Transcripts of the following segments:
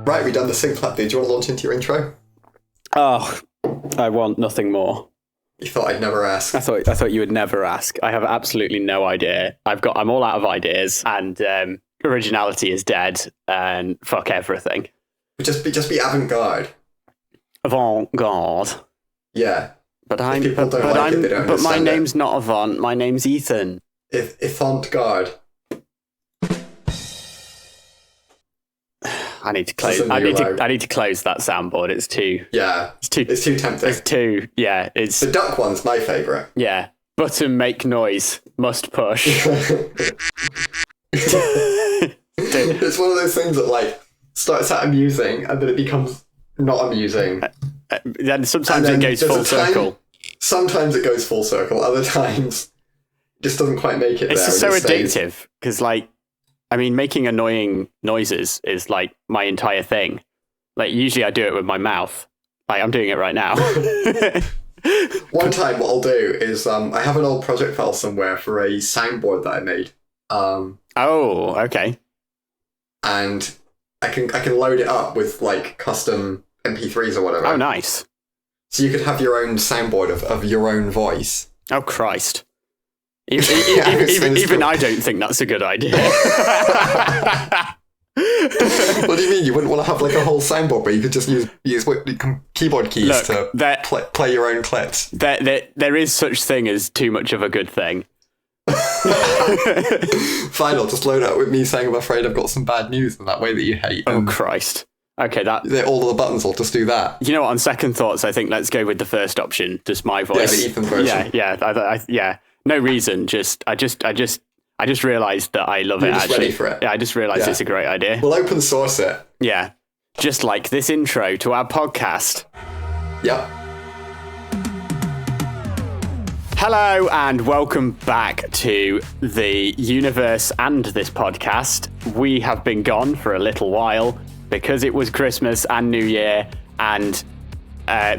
Right, we done the sync clap, dude. Do you want to launch into your intro? Oh, I want nothing more. You thought I'd never ask. I thought you would never ask. I have absolutely no idea. I'm all out of ideas, and originality is dead, and fuck everything. Just be avant-garde. Avant-garde. Yeah. But But my name's not Avant. My name's Ethan. Avant-garde. I need to close. I need to close that soundboard. It's too. Yeah. It's too tempting. It's too. Yeah. It's the duck one's my favourite. Yeah. Button make noise. Must push. It's one of those things that like starts out amusing and then it becomes not amusing. Then sometimes it goes full circle. Sometimes it goes full circle. Other times, it just doesn't quite make it. It's just so addictive because, like, I mean, making annoying noises is like my entire thing. Like, usually I do it with my mouth. Like, I'm doing it right now. One time, what I'll do is I have an old project file somewhere for a soundboard that I made. Oh, okay. And I can load it up with like custom MP3s or whatever. Oh, nice. So you could have your own soundboard of your own voice. Oh, Christ. Even I don't think that's a good idea. What do you mean? You wouldn't want to have like a whole soundboard, but you could just use keyboard keys to play your own clips. There is such thing as too much of a good thing. Fine, I'll just load it up with me saying I'm afraid I've got some bad news in that way that you hate. Oh, Christ. Okay, all of the buttons will just do that. You know what? On second thoughts, I think let's go with the first option, just my voice. Yeah, the Ethan version. Yeah. No reason. I just realised that I love it. Just actually, ready for it. Yeah, I just realised it's a great idea. We'll open source it. Yeah, just like this intro to our podcast. Yep. Hello and welcome back to the universe and this podcast. We have been gone for a little while because it was Christmas and New Year, and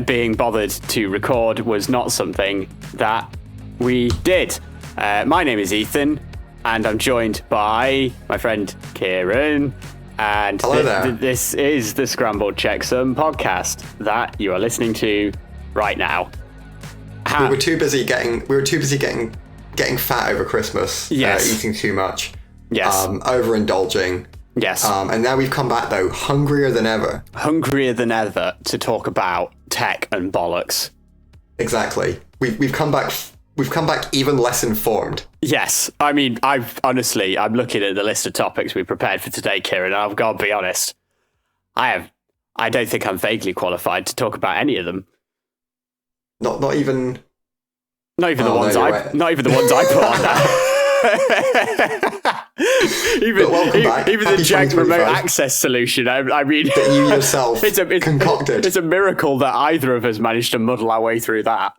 being bothered to record was not something that we did. My name is Ethan, and I'm joined by my friend Kieran. And hello there. This is the Scrambled Checksum podcast that you are listening to right now. We were too busy getting fat over Christmas. Yes. Eating too much. Yes. Overindulging. Yes. And now we've come back though, hungrier than ever. Hungrier than ever to talk about tech and bollocks. Exactly. We've come back. We've come back even less informed. Yes. I mean, I'm looking at the list of topics we prepared for today, Kieran, and I've got to be honest. I don't think I'm vaguely qualified to talk about any of them. Not even the ones I put on there. even the jank remote access solution. I mean, that you yourself concocted. It's a miracle that either of us managed to muddle our way through that.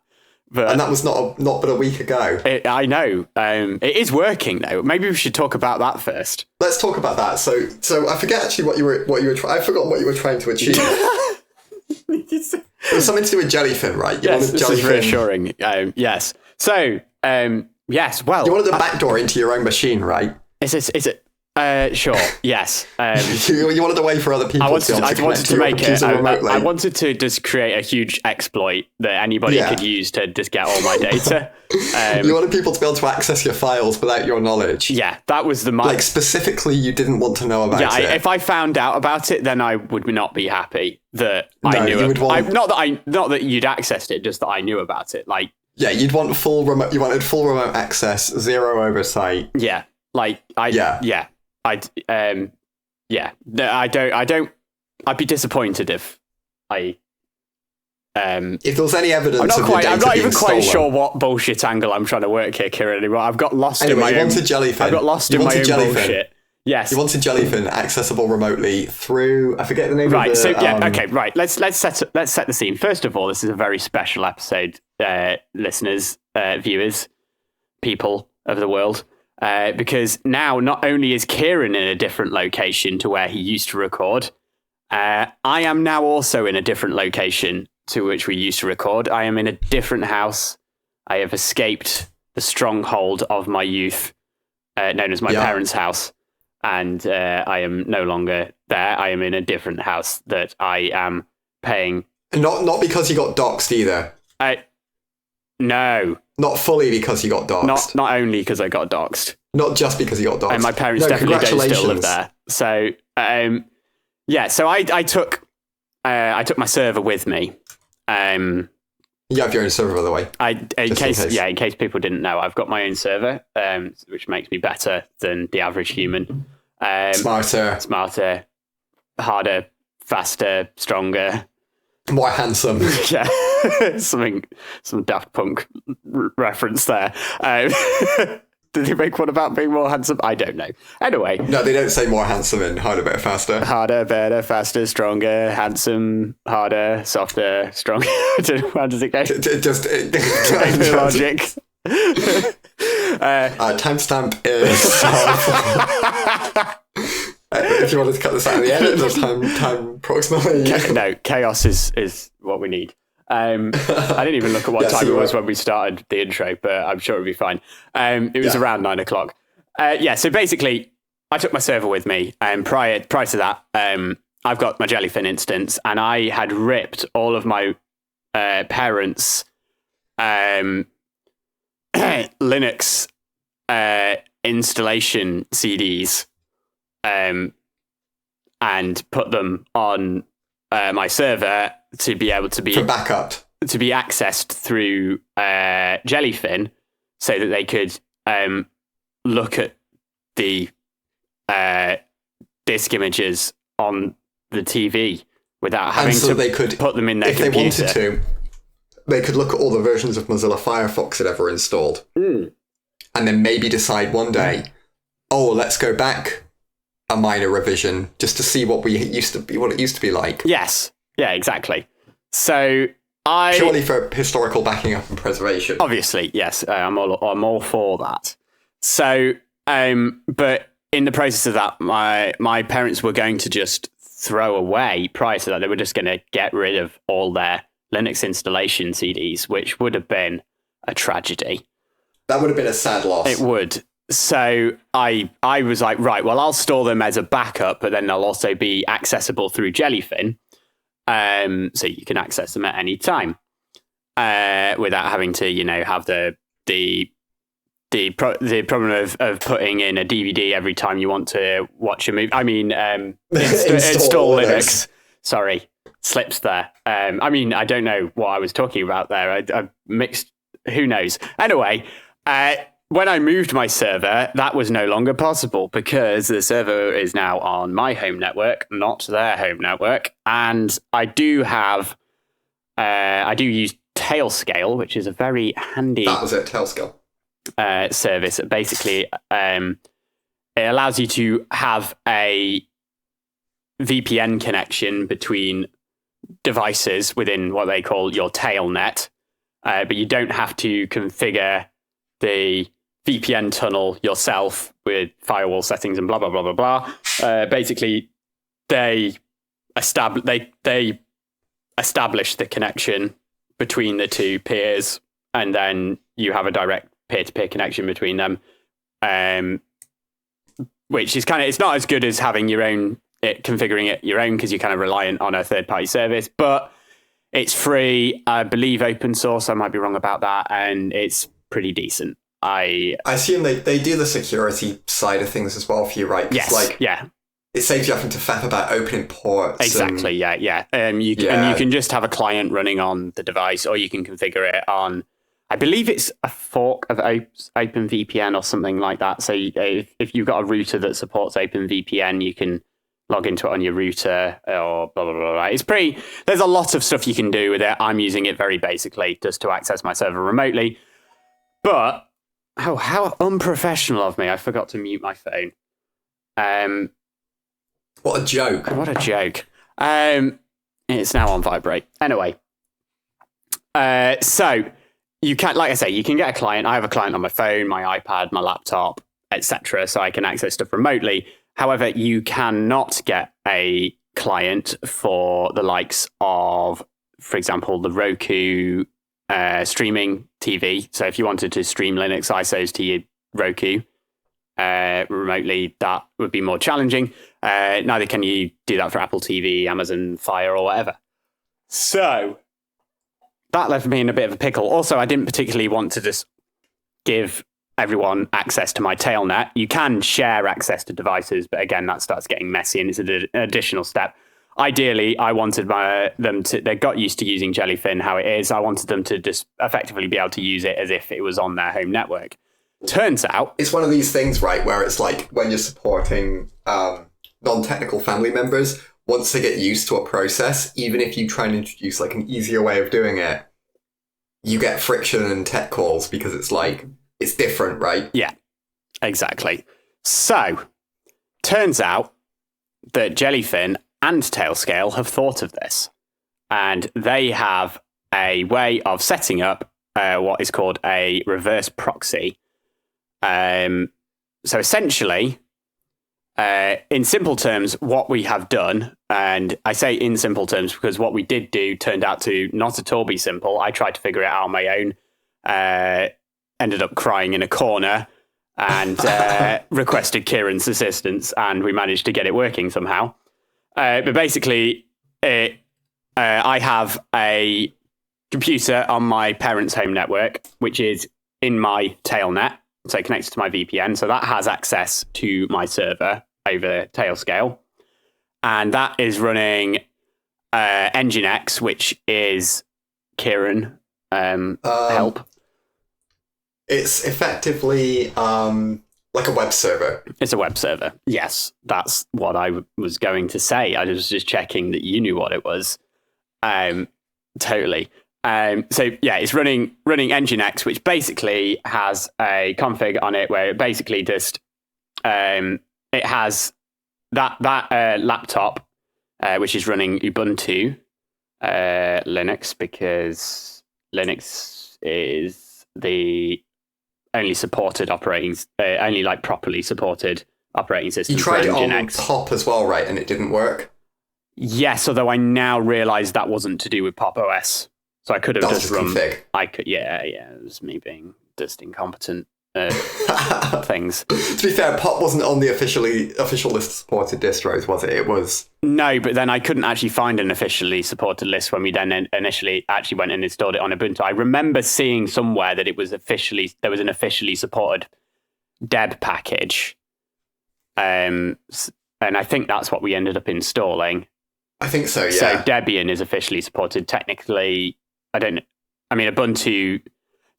And that was not but a week ago. I know. It is working though. Maybe we should talk about that first. Let's talk about that. So I forget actually what you were I forgot what you were trying to achieve. It was something to do with Jellyfin, right? Yes, this is reassuring. Yes. So, yes, well... You wanted a backdoor into your own machine, right? Is it? Sure, yes. You wanted a way for other people I wanted to just create a huge exploit that anybody could use to just get all my data. You wanted people to be able to access your files without your knowledge. Yeah, that was the... Like, specifically, you didn't want to know about it. If I found out about it, then I would not be happy that I knew it. Not that you'd accessed it, just that I knew about it. Like... Yeah, you'd want full remote... You wanted full remote access, zero oversight. Yeah, like... I'd be disappointed if I... if there was any evidence I'm not even quite sure what bullshit angle I'm trying to work here, Kieran, anymore. I've got lost in my own... Jellyfin. I've got lost in my own bullshit. Yes. You wanted Jellyfin accessible remotely through... I forget the name of the... Okay, right. Let's set the scene. First of all, this is a very special episode, listeners, viewers, people of the world. Because now not only is Kieran in a different location to where he used to record, I am now also in a different location to which we used to record. I am in a different house. I have escaped the stronghold of my youth, known as my parents' house. and I am no longer there. I am in a different house that I am paying. Not because you got doxed either. No. Not fully because you got doxed. Not only because I got doxed. Not just because you got doxed. And my parents definitely don't still live there. So, so I took my server with me. You have your own server, by the way. In case people didn't know, I've got my own server, which makes me better than the average human. Smarter, harder, faster, stronger. More handsome. Yeah, some Daft Punk reference there. Did they make one about being more handsome? I don't know. Anyway. No, they don't say more handsome and harder, better, faster. Harder, better, faster, stronger, handsome, harder, softer, stronger. How does it go? Logic. Timestamp is... if you wanted to cut this out of the edit, there's time approximately. No, chaos is what we need. I didn't even look at what time it was when we started the intro, but I'm sure it'll be fine. It was around 9 o'clock. So basically, I took my server with me, and prior to that, I've got my Jellyfin instance, and I had ripped all of my parents' Linux installation CDs and put them on my server to be able to be for backup, to be accessed through Jellyfin, so that they could look at the disk images on the TV without having they could put them in their computer. If they wanted to, they could look at all the versions of Mozilla Firefox it ever installed, and then maybe decide one day, let's go back a minor revision just to see what it used to be like. Yes. Yeah, exactly. So purely for historical backing up and preservation. Obviously, yes, I'm all for that. So, but in the process of that, my parents were going to just throw away. Prior to that, they were just going to get rid of all their Linux installation CDs, which would have been a tragedy. That would have been a sad loss. It would. So I was like, right, well, I'll store them as a backup, but then they'll also be accessible through Jellyfin. So you can access them at any time without having to, have the problem of putting in a DVD every time you want to watch a movie. I mean, install Linux. Sorry, slips there. I don't know what I was talking about there. I mixed. Who knows? Anyway, when I moved my server, that was no longer possible because the server is now on my home network, not their home network. And I do use Tailscale, which is a very handy... That was it, Tailscale. Service. Basically, it allows you to have a VPN connection between devices within what they call your tailnet, but you don't have to configure the VPN tunnel yourself with firewall settings and blah blah blah blah blah. Basically, they establish the connection between the two peers, and then you have a direct peer-to-peer connection between them. Which is it's not as good as having your own configuring it your own, because you're kind of reliant on a third-party service, but it's free. I believe open source. I might be wrong about that, and it's pretty decent. I assume they do the security side of things as well for you, right? Yes. It saves you having to faff about opening ports. Exactly. Yeah. And you can just have a client running on the device, or you can configure it on. I believe it's a fork of OpenVPN or something like that. So if you've got a router that supports OpenVPN, you can log into it on your router or blah, blah, blah, blah. It's there's a lot of stuff you can do with it. I'm using it very basically just to access my server remotely. But, how unprofessional of me. I forgot to mute my phone. What a joke. What a joke. It's now on vibrate. Anyway. So, you can, like I say, you can get a client. I have a client on my phone, my iPad, my laptop, etc. So I can access stuff remotely. However, you cannot get a client for the likes of, for example, the Roku streaming TV. So if you wanted to stream Linux ISOs to your Roku, remotely, that would be more challenging. Neither can you do that for Apple TV, Amazon Fire, or whatever. So that left me in a bit of a pickle. Also, I didn't particularly want to just give everyone access to my tailnet. You can share access to devices, but again, that starts getting messy and it's an additional step. Ideally, I wanted they got used to using Jellyfin how it is. I wanted them to just effectively be able to use it as if it was on their home network. Turns out... It's one of these things, right, where it's like when you're supporting non-technical family members, once they get used to a process, even if you try and introduce like an easier way of doing it, you get friction and tech calls because it's like, it's different, right? Yeah, exactly. So, turns out that Jellyfin and Tailscale have thought of this. And they have a way of setting up what is called a reverse proxy. So essentially, in simple terms, what we have done, and I say in simple terms because what we did do turned out to not at all be simple. I tried to figure it out on my own, ended up crying in a corner and requested Kieran's assistance, and we managed to get it working somehow. But basically, I have a computer on my parents' home network, which is in my tailnet, so connected to my VPN. So that has access to my server over Tailscale. And that is running Nginx, which is Kieran help. It's effectively like a web server. It's a web server. Yes, that's what I was going to say. I was just checking that you knew what it was. Totally. So yeah, it's running Nginx, which basically has a config on it where it basically just it has that laptop which is running Ubuntu Linux, because Linux is the only supported only like properly supported operating system. You tried it on Nginx. Pop as well, right? And it didn't work. Yes, although I now realise that wasn't to do with Pop OS. So I could have just run. Config. I could, yeah. It was me being just incompetent things. To be fair, Pop wasn't on the official list of supported distros, was it? It was. No, but then I couldn't actually find an officially supported list when we then initially actually went and installed it on Ubuntu. I remember seeing somewhere that there was an officially supported deb package, and I think that's what we ended up installing. I think so. Yeah. So Debian is officially supported. Technically, Ubuntu.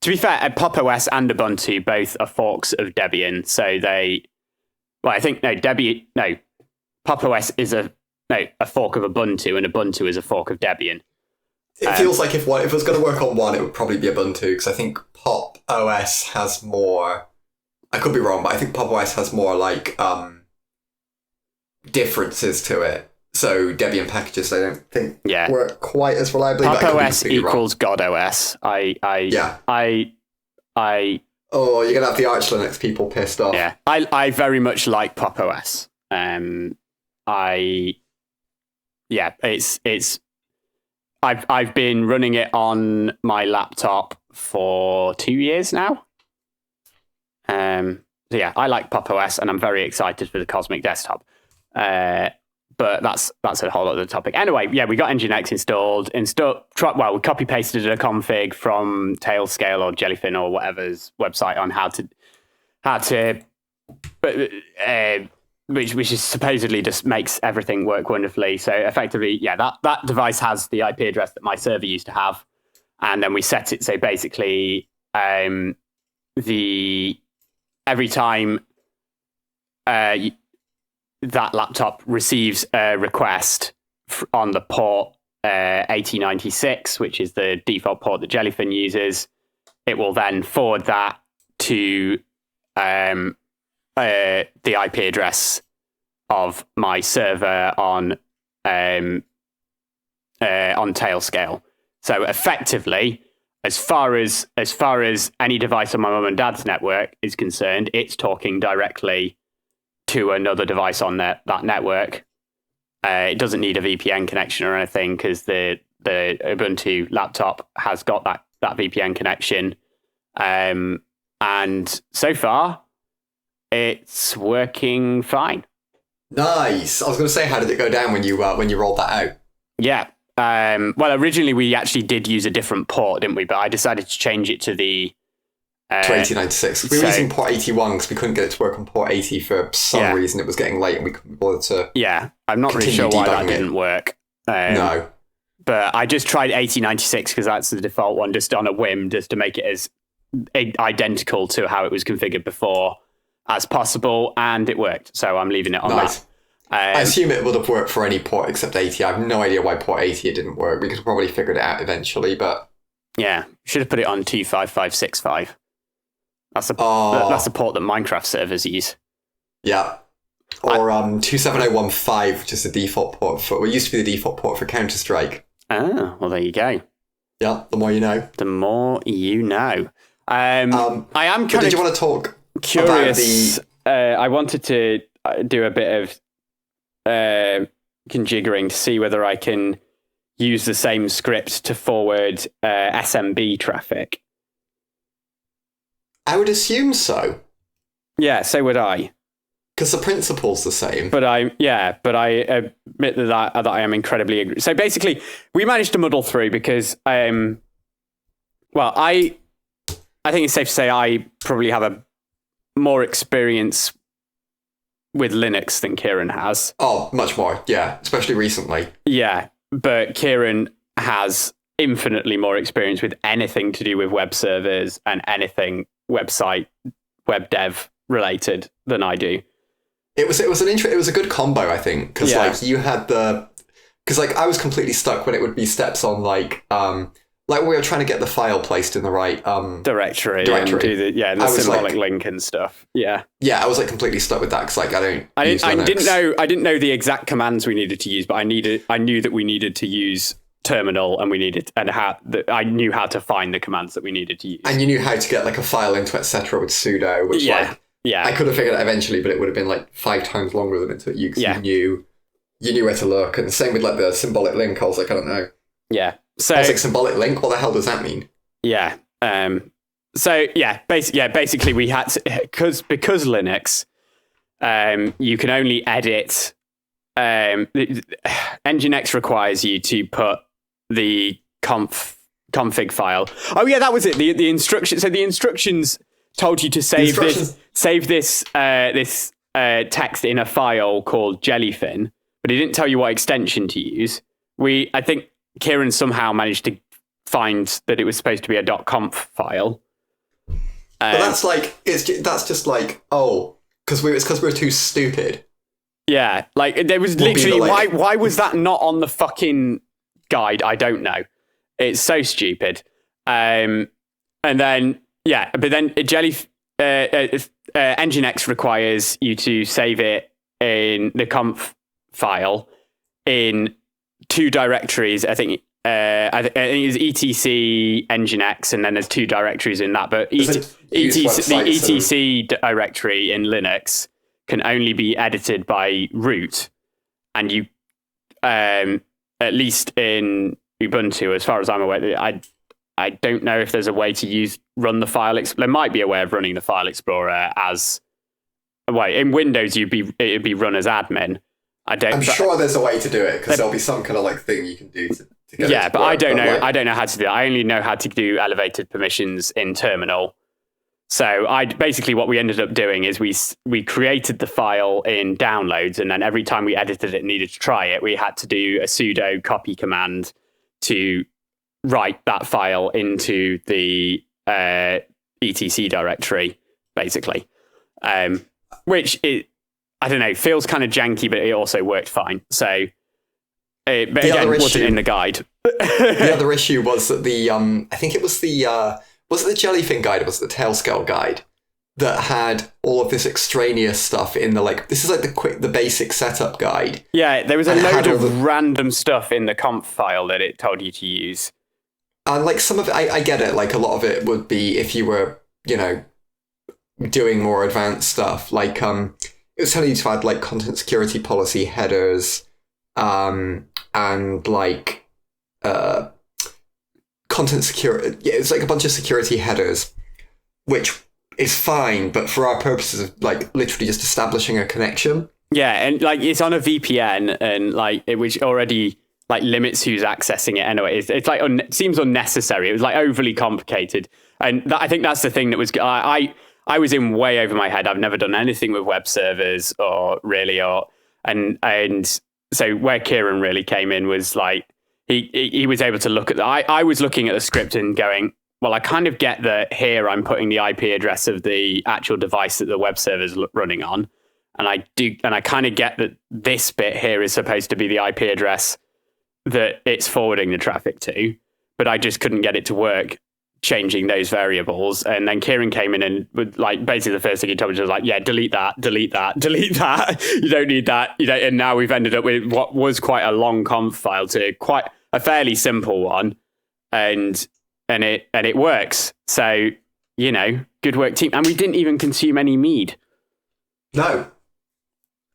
To be fair, Pop OS and Ubuntu both are forks of Debian. So Pop OS is a fork of Ubuntu, and Ubuntu is a fork of Debian. It feels like if it was going to work on one, it would probably be Ubuntu, because I think Pop OS has more. I could be wrong, but I think Pop OS has more like differences to it. So Debian packages, I don't think work quite as reliably. Pop OS equals God OS. Oh, you're gonna have the Arch Linux people pissed off. Yeah, I very much like Pop OS. I've been running it on my laptop for 2 years now. So yeah, I like Pop OS, and I'm very excited for the Cosmic Desktop. But that's a whole other topic. Anyway, yeah, we got Nginx installed. We copy pasted a config from Tailscale or Jellyfin or whatever's website on how to, which is supposedly just makes everything work wonderfully. So effectively, yeah, that device has the IP address that my server used to have, and then we set it so basically, every time that laptop receives a request on the port 8096, which is the default port that Jellyfin uses, it will then forward that to the IP address of my server on Tailscale. So effectively, as far as any device on my mum and dad's network is concerned, it's talking directly to another device on that network. It doesn't need a VPN connection or anything, because the Ubuntu laptop has got that VPN connection. And so far, it's working fine. Nice. I was going to say, how did it go down when you rolled that out? Yeah. Well, originally we actually did use a different port, didn't we? But I decided to change it to the... to 8096. We were using port 81 because we couldn't get it to work on port 80 for some reason. It was getting late and we couldn't bother to... Yeah, I'm not really sure why that didn't work. No. But I just tried 8096 because that's the default one, just on a whim, just to make it as identical to how it was configured before as possible, and it worked. So I'm leaving it on that. I assume it would have worked for any port except 80. I have no idea why port 80 it didn't work. We could have probably figured it out eventually, but... Yeah, should have put it on 25565. That's the port that Minecraft servers use. Yeah. Or 27015, which is the default port for... Well, it used to be the default port for Counter-Strike. Oh, well, there you go. Yeah, the more you know. The more you know. I am kind of... Did you want to talk curious? I wanted to do a bit of conjiggering to see whether I can use the same script to forward SMB traffic. I would assume so. Yeah, so would I. Because the principle's the same. But I admit that I am incredibly angry. So basically, we managed to muddle through because, I think it's safe to say I probably have a more experience with Linux than Kieran has. Oh, much more, yeah, especially recently. Yeah, but Kieran has infinitely more experience with anything to do with web servers and anything website, web dev related than I do. It was a good combo, I think, because like you had because like I was completely stuck when it would be steps on like we were trying to get the file placed in the right directory and do the symbolic link and stuff. Yeah, I was like completely stuck with that because like I didn't know the exact commands we needed to use, but I knew that we needed to use terminal and I knew how to find the commands that we needed to use. And you knew how to get like a file into etc. with sudo, which I could have figured out eventually, but it would have been like 5 times longer than it took you because you knew where to look. And the same with like the symbolic link. I was like, I don't know. Yeah. So I was like, symbolic link? What the hell does that mean? Yeah. Basically we had to, because Linux, you can only edit. Nginx requires you to put the config file. Oh yeah, that was it. The instruction. So the instructions told you to save this text in a file called Jellyfin, but it didn't tell you what extension to use. I think Kieran somehow managed to find that it was supposed to be a .conf file. But that's just like because we're too stupid. Yeah, like there was literally why was that not on the fucking guide? I don't know. It's so stupid. And then Nginx requires you to save it in the conf file in 2 directories. I think it was etc Nginx, and then there's 2 directories in that. But the etc directory in Linux can only be edited by root, and you, at least in Ubuntu, as far as I'm aware, I don't know if there's a way to run the file. There might be a way of running the file explorer as in Windows. It'd be run as admin. I'm sure there's a way to do it because there'll be some kind of like thing you can do to get it to but work, I don't know. I don't know how to do it. I only know how to do elevated permissions in terminal. So basically what we ended up doing is we created the file in downloads, and then every time we edited it and needed to try it, we had to do a sudo copy command to write that file into the etc directory, basically. Which I don't know, feels kind of janky, but it also worked fine. So, but again, wasn't in the guide. The other issue was that I think it was was it the Jellyfin guide? Or was it the Tailscale guide that had all of this extraneous stuff in the this is like the basic setup guide. Yeah, there was a load of random stuff in the conf file that it told you to use. And like some of it, I get it. Like a lot of it would be if you were, doing more advanced stuff. Like it was telling you to add like content security policy headers, and like content security. Yeah, it's like a bunch of security headers, which is fine, but for our purposes of like literally just establishing a connection. Yeah, and like it's on a VPN, and like which already like limits who's accessing it anyway. It's like seems unnecessary. It was like overly complicated, and I think that's the thing that was I was in way over my head. I've never done anything with web servers and so where Kieran really came in was like he was able to look at I was looking at the script and going, well, I kind of get that here I'm putting the IP address of the actual device that the web server is running on. And I kind of get that this bit here is supposed to be the IP address that it's forwarding the traffic to, but I just couldn't get it to work changing those variables. And then Kieran came in and would like basically the first thing he told me was like, yeah, delete that. You don't need that. And now we've ended up with what was quite a long conf file to quite a fairly simple one, and it works. So good work, team. And we didn't even consume any mead. No.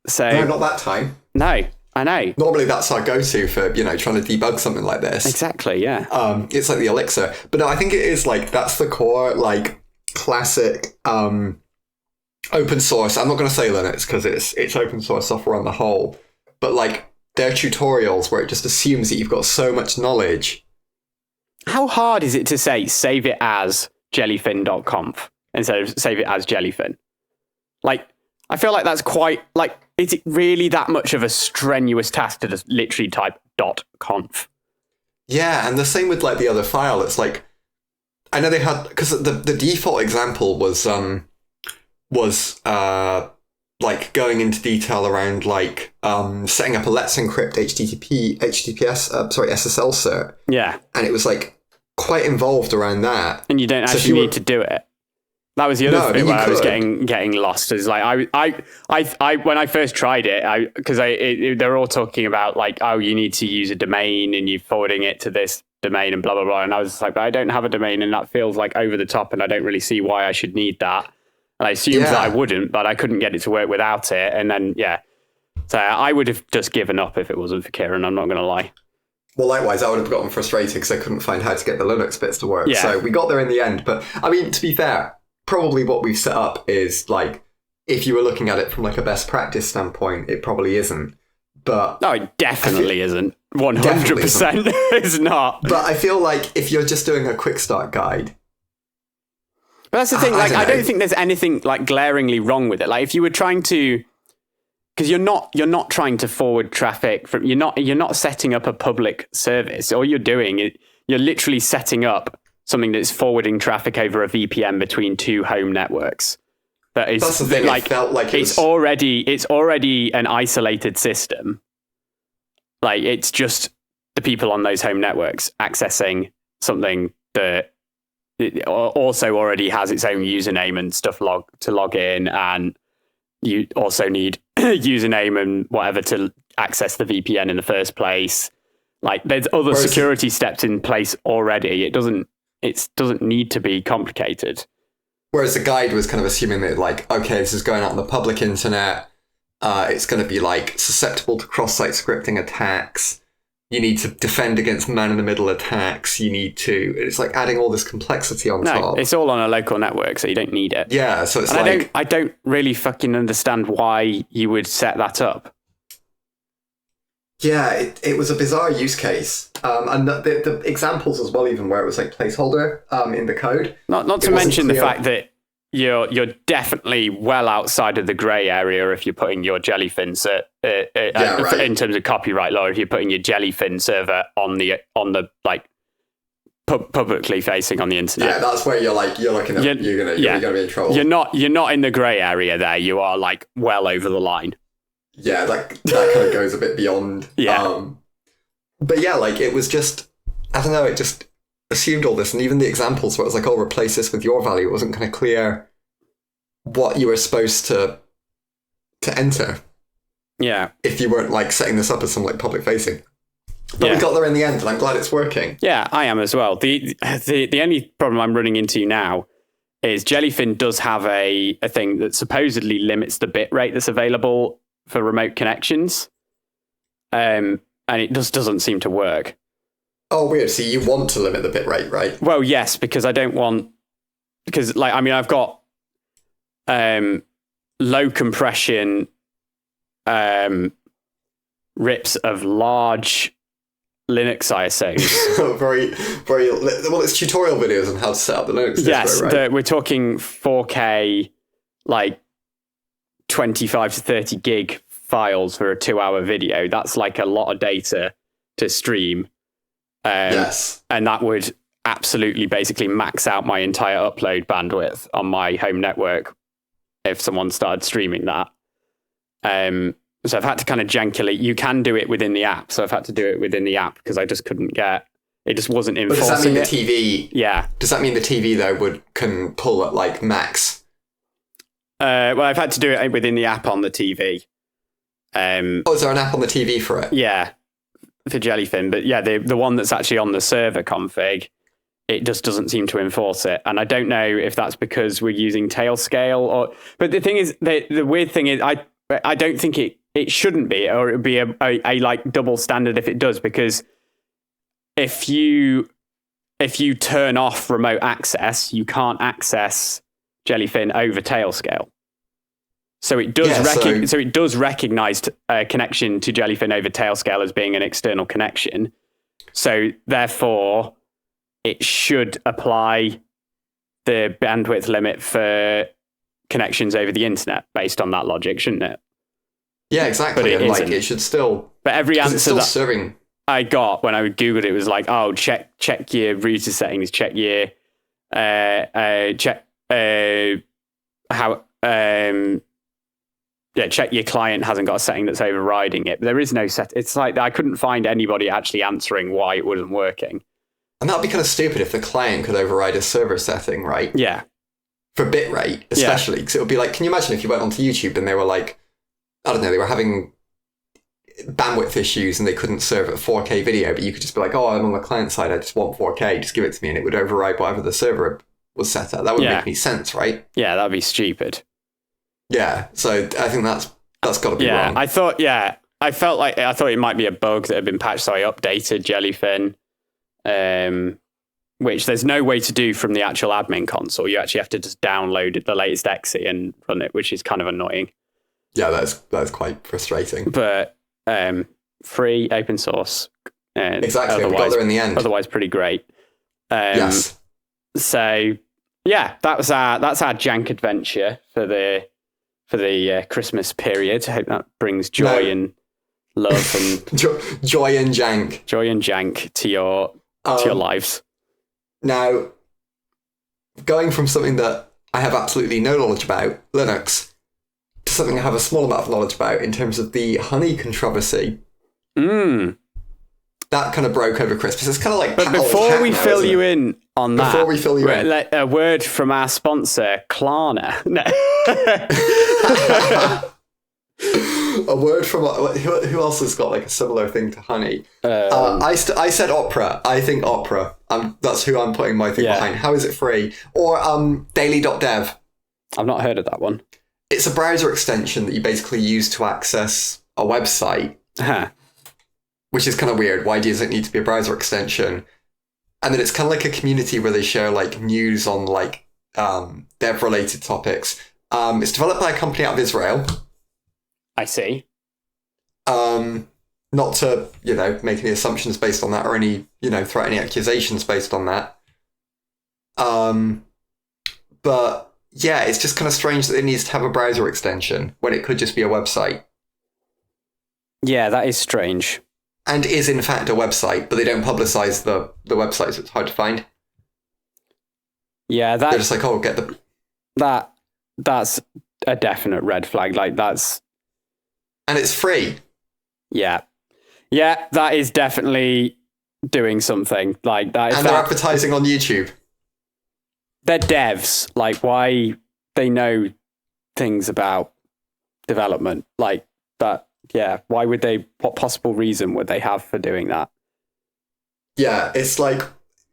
So no, not that time. No, I know. Normally that's our go-to for, trying to debug something like this. Exactly, yeah. It's like the elixir. But no, I think it is like, that's the core, like, classic open source. I'm not going to say Linux because it's open source software on the whole. But like, there are tutorials where it just assumes that you've got so much knowledge. How hard is it to say, save it as jellyfin.conf instead of save it as Jellyfin? Like, I feel like that's quite, like, is it really that much of a strenuous task to just literally type .conf? Yeah, and the same with, like, the other file. It's like, I know they had, because the default example was like, going into detail around, like, setting up a Let's Encrypt SSL cert. Yeah. And it was, like, quite involved around that. And you don't actually need to do it. That was the other bit where I was getting lost. Is like I when I first tried it, because they're all talking about like, oh, you need to use a domain and you're forwarding it to this domain and blah blah blah. And I was like, but I don't have a domain, and that feels like over the top, and I don't really see why I should need that. And I assumed that I wouldn't, but I couldn't get it to work without it. And then so I would have just given up if it wasn't for Kieran. I'm not going to lie. Well, likewise, I would have gotten frustrated because I couldn't find how to get the Linux bits to work. Yeah. So we got there in the end. But I mean, to be fair, probably what we've set up is like, if you were looking at it from like a best practice standpoint, it probably isn't. But no, it definitely isn't. 100% it's not. But I feel like if you're just doing a quick start guide. But that's the thing. Like, I don't think there's anything like glaringly wrong with it. Like, if you were trying to, because you're not trying to forward traffic from, you're not setting up a public service. All you're doing, you're literally setting up something that's forwarding traffic over a VPN between two home networks. That's the thing. Like, it felt like it's already an isolated system. Like, it's just the people on those home networks accessing something that it also already has its own username and stuff to log in, and you also need username and whatever to access the VPN in the first place. Like, there's other security steps in place already. It doesn't need to be complicated. Whereas the guide was kind of assuming that, like, okay, this is going out on the public internet. It's going to be like susceptible to cross-site scripting attacks. You need to defend against man-in-the-middle attacks. It's like adding all this complexity on top. No, it's all on a local network, so you don't need it. Yeah, so it's I don't really fucking understand why you would set that up. Yeah, it was a bizarre use case. And the examples as well, even where it was like placeholder in the code. Not to mention the fact that you're definitely well outside of the grey area if you're putting your Jellyfin in terms of copyright law. If you're putting your Jellyfin server on the like publicly facing on the internet, yeah, that's where you're looking at you're gonna be in trouble. You're not in the grey area there. You are like well over the line. Yeah, that kind of goes a bit beyond. Yeah. But yeah, like it was just, I don't know, it just assumed all this, and even the examples where it was like, oh, replace this with your value, it wasn't kind of clear what you were supposed to enter. Yeah. If you weren't like setting this up as some like public facing. But we got there in the end, and I'm glad it's working. Yeah, I am as well. The only problem I'm running into now is Jellyfin does have a thing that supposedly limits the bit rate that's available for remote connections. And it just doesn't seem to work. Oh, weird. So you want to limit the bit rate, right? Well, yes, because I don't want... Because, like, I mean, I've got low compression rips of large Linux ISOs. Very, very. Well, it's tutorial videos on how to set up the Linux distro, Yes, right? we're talking 4K, like 25 to 30 gig files for a 2-hour video. That's like a lot of data to stream. Yes. And that would absolutely basically max out my entire upload bandwidth on my home network if someone started streaming that. So I've had to kind of jankily, you can do it within the app. So I've had to do it within the app because I just couldn't it just wasn't enforcing it. But does that mean the TV? Yeah. Does that mean the TV though can pull at like max? Well, I've had to do it within the app on the TV. Is there an app on the TV for it? Yeah, for Jellyfin. But yeah, the one that's actually on the server config, it just doesn't seem to enforce it. And I don't know if that's because we're using Tailscale but the thing is, the weird thing is, I don't think it shouldn't be, or it would be a like double standard if it does, because if you turn off remote access, you can't access Jellyfin over Tailscale. So it does so it does recognize a connection to Jellyfin over Tailscale as being an external connection. So therefore, it should apply the bandwidth limit for connections over the internet based on that logic, shouldn't it? Yeah, exactly. But and like it should still. But every answer that serving. I got when I googled it was like, oh, check your router settings, check your check your client hasn't got a setting that's overriding it. But there is no set. It's like I couldn't find anybody actually answering why it wasn't working. And that'd be kind of stupid if the client could override a server setting, right? Yeah. For bitrate, especially, because it would be like, can you imagine if you went onto YouTube and they were like, I don't know, they were having bandwidth issues and they couldn't serve a 4K video, but you could just be like, oh, I'm on the client side, I just want 4K, just give it to me, and it would override whatever the server was set at. That wouldn't make any sense, right? Yeah, that'd be stupid. Yeah, so I think that's got to be wrong. I thought it might be a bug that had been patched, so I updated Jellyfin, which there's no way to do from the actual admin console. You actually have to just download the latest exe and run it, which is kind of annoying. Yeah, that's quite frustrating. But free, open source. Exactly, we got there in the end. Otherwise, pretty great. Yes. So yeah, that's our jank adventure for the Christmas period. I hope that brings joy and love and joy and jank to your lives. Now, going from something that I have absolutely no knowledge about, Linux, to something I have a small amount of knowledge about in terms of the honey controversy. That kind of broke over Christmas. It's kind of like. But before we fill you in on that, a word from our sponsor, Klarna. No. A word from who else has got like a similar thing to honey? I said opera. I think opera. That's who I'm putting my thing behind. How is it free? Or daily.dev. I've not heard of that one. It's a browser extension that you basically use to access a website, which is kind of weird. Why does it need to be a browser extension? And then it's kind of like a community where they share like news on like dev related topics. It's developed by a company out of Israel. I see. Not to, make any assumptions based on that or any, throw any accusations based on that. But yeah, it's just kind of strange that it needs to have a browser extension when it could just be a website. Yeah, that is strange. And is in fact a website, but they don't publicize the website, so it's hard to find. Yeah, they're just like, oh, get the... That's a definite red flag. Like, that's... And it's free. Yeah. Yeah, that is definitely doing something. Like that. And they're advertising on YouTube. They're devs. Like, why they know things about development like that? Yeah. Why would they? What possible reason would they have for doing that? Yeah, it's like.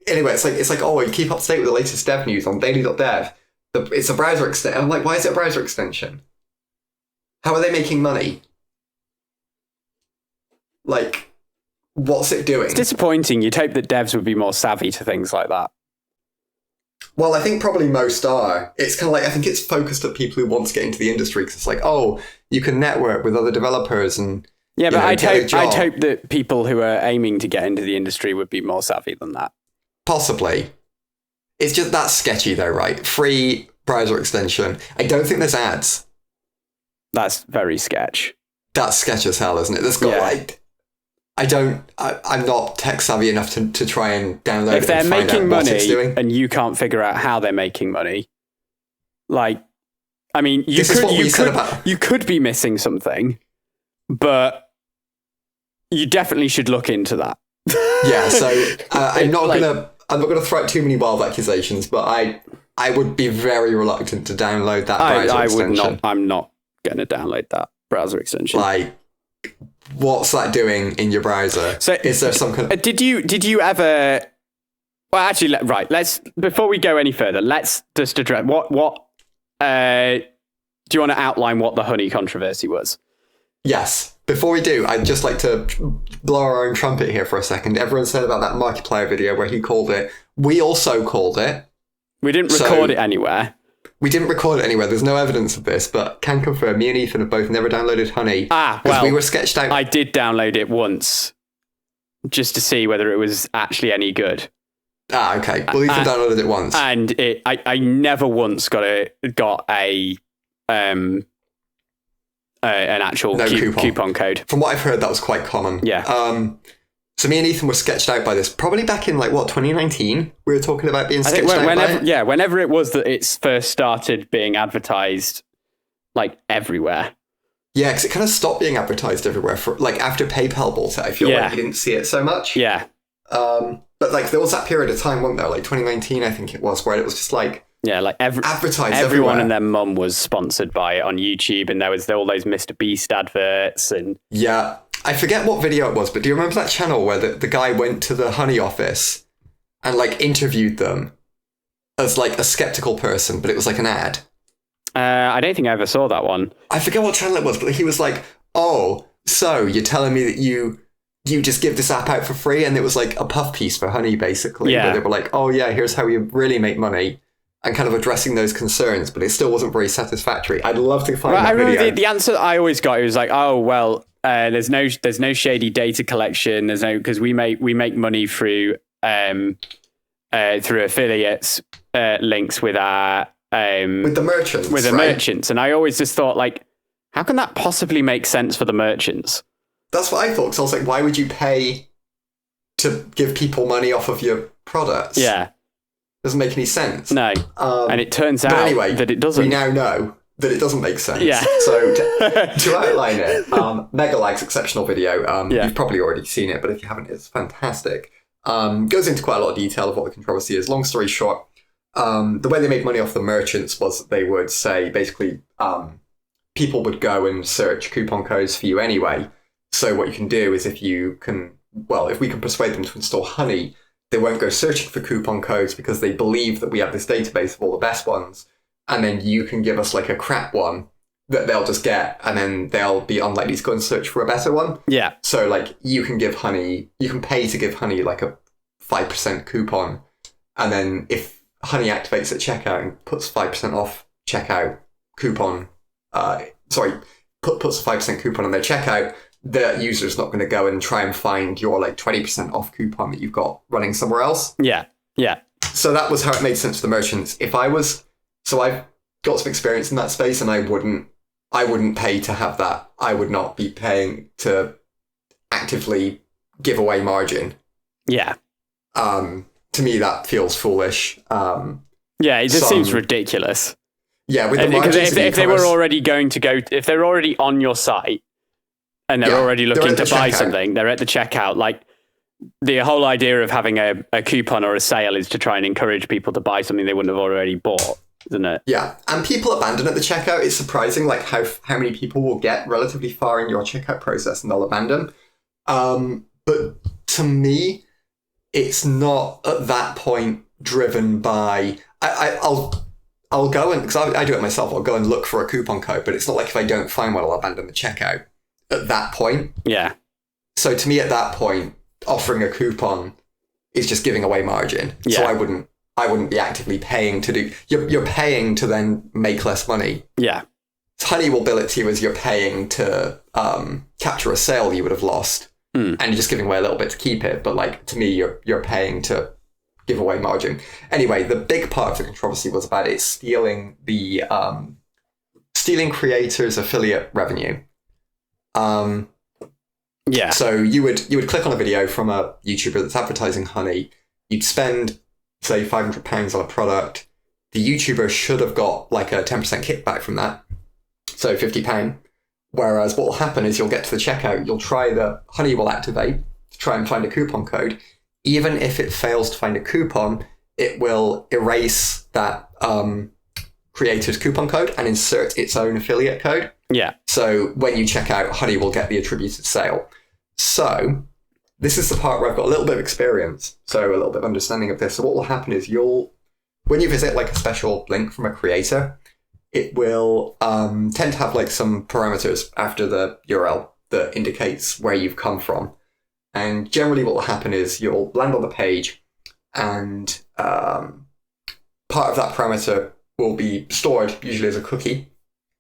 Anyway, it's like oh, you keep up to date with the latest dev news on daily.dev. It's a browser extension. I'm like, why is it a browser extension? How are they making money? Like, what's it doing? It's disappointing. You'd hope that devs would be more savvy to things like that. Well, I think probably most are. It's kind of like, I think it's focused at people who want to get into the industry because it's like, oh, you can network with other developers and yeah, but I'd hope hope that people who are aiming to get into the industry would be more savvy than that. Possibly. It's just that's sketchy though, right? Free browser extension. I don't think there's ads. That's very sketch. That's sketch as hell, isn't it? That's got like. I'm not tech savvy enough to try and download if it and they're find making out money what it's doing. and you can't figure out how they're making money, like, I mean, you could be missing something, but you definitely should look into that. Yeah, so I'm not gonna throw out too many wild accusations, but I would be very reluctant to download that browser extension. I'm not going to download that browser extension. Like, what's that doing in your browser? So, is there some kind of... Did you ever? Well, actually, right. Let's before we go any further, let's just address what. Do you want to outline what the honey controversy was? Yes. Before we do, I'd just like to blow our own trumpet here for a second. Everyone said about that Markiplier video where he called it. We also called it. We didn't record it anywhere. We didn't record it anywhere. There's no evidence of this, but can confirm me and Ethan have both never downloaded Honey. Because we were sketched out. I did download it once just to see whether it was actually any good. Okay. Well, Ethan downloaded it once. And I never once got an actual coupon code. From what I've heard, that was quite common. Yeah. So me and Ethan were sketched out by this, probably back in 2019. We were talking about being sketched out by it. Yeah, whenever it was that it's first started being advertised, everywhere. Yeah, because it kind of stopped being advertised everywhere for after PayPal bought it. I feel like you didn't see it so much. Yeah. But there was that period of time, wasn't there? 2019, I think it was, where it was just advertised everyone everywhere. and their mum was sponsored by it on YouTube, and there was all those Mr. Beast adverts and yeah. I forget what video it was, but do you remember that channel where the guy went to the Honey office and interviewed them as a skeptical person, but it was an ad? I don't think I ever saw that one. I forget what channel it was, but he was like, "Oh, so you're telling me that you just give this app out for free?" And it was a puff piece for Honey, basically. Yeah. Where they were like, "Oh yeah, here's how you really make money," and kind of addressing those concerns, but it still wasn't very satisfactory. I'd love to find that video. I remember the answer that I always got. It was "Oh well, there's no shady data collection. There's no because we make money through affiliates links with our with the merchants, merchants." And I always just thought how can that possibly make sense for the merchants? That's what I thought. Because I was like, why would you pay to give people money off of your products? Yeah. Doesn't make any sense. No. And it turns out that it doesn't. We now know that it doesn't make sense. Yeah. So to outline it, Mega Lag's exceptional video. You've probably already seen it, but if you haven't, it's fantastic. Goes into quite a lot of detail of what the controversy is. Long story short, the way they made money off the merchants was that they would say, basically, people would go and search coupon codes for you anyway. So what you can do is if we can persuade them to install Honey, they won't go searching for coupon codes because they believe that we have this database of all the best ones. And then you can give us a crap one that they'll just get, and then they'll be unlikely to go and search for a better one. Yeah. So you can give Honey, you can pay to give Honey a 5% coupon. And then if Honey activates at checkout and puts 5% off checkout coupon, puts a 5% coupon on their checkout, the user's not going to go and try and find your 20% off coupon that you've got running somewhere else. Yeah. Yeah. So that was how it made sense for the merchants. I've got some experience in that space, and I wouldn't pay to have that. I would not be paying to actively give away margin. Yeah. To me, that feels foolish. Yeah, it just seems ridiculous. Yeah, with the margins, if they were already if they're already on your site and they're already looking to buy something, they're at the checkout. The whole idea of having a coupon or a sale is to try and encourage people to buy something they wouldn't have already bought, isn't it? Yeah, and people abandon at the checkout. It's surprising how many people will get relatively far in your checkout process and they'll abandon. But to me, it's not at that point driven by... I'll go and... Because I do it myself. I'll go and look for a coupon code, but it's not if I don't find one, I'll abandon the checkout at that point. Yeah. So to me, at that point, offering a coupon is just giving away margin. Yeah. So I wouldn't be actively paying to do. You're paying to then make less money. Yeah. Honey will bill it to you as you're paying to capture a sale you would have lost, and you're just giving away a little bit to keep it. But like to me, you're paying to give away margin. Anyway, the big part of the controversy was about it stealing the stealing creators' affiliate revenue. Yeah. So you would click on a video from a YouTuber that's advertising honey. You'd spend, say, £500 on a product. The YouTuber should have got like a 10% kickback from that. So £50. Whereas what will happen is you'll get to the checkout, you'll try the honey will activate to try and find a coupon code. Even if it fails to find a coupon, it will erase that creator's coupon code and insert its own affiliate code. Yeah. So when you check out, honey will get the attributed sale. So this is the part where I've got a little bit of experience, so a little bit of understanding of this. So what will happen is when you visit like a special link from a creator, it will tend to have like some parameters after the URL that indicates where you've come from. And generally what will happen is you'll land on the page and part of that parameter will be stored usually as a cookie.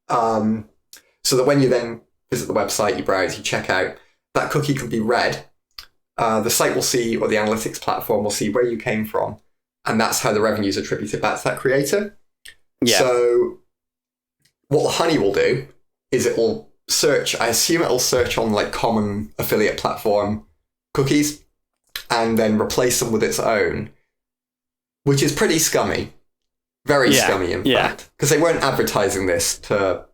So that when you then visit the website, you browse, you check out, that cookie can be read. The site will see, or the analytics platform will see where you came from. And that's how the revenue is attributed back to that creator. Yeah. So what Honey will do is it will search, I assume it will search on like common affiliate platform cookies and then replace them with its own, which is pretty scummy. Very scummy, in fact. Because they weren't advertising this to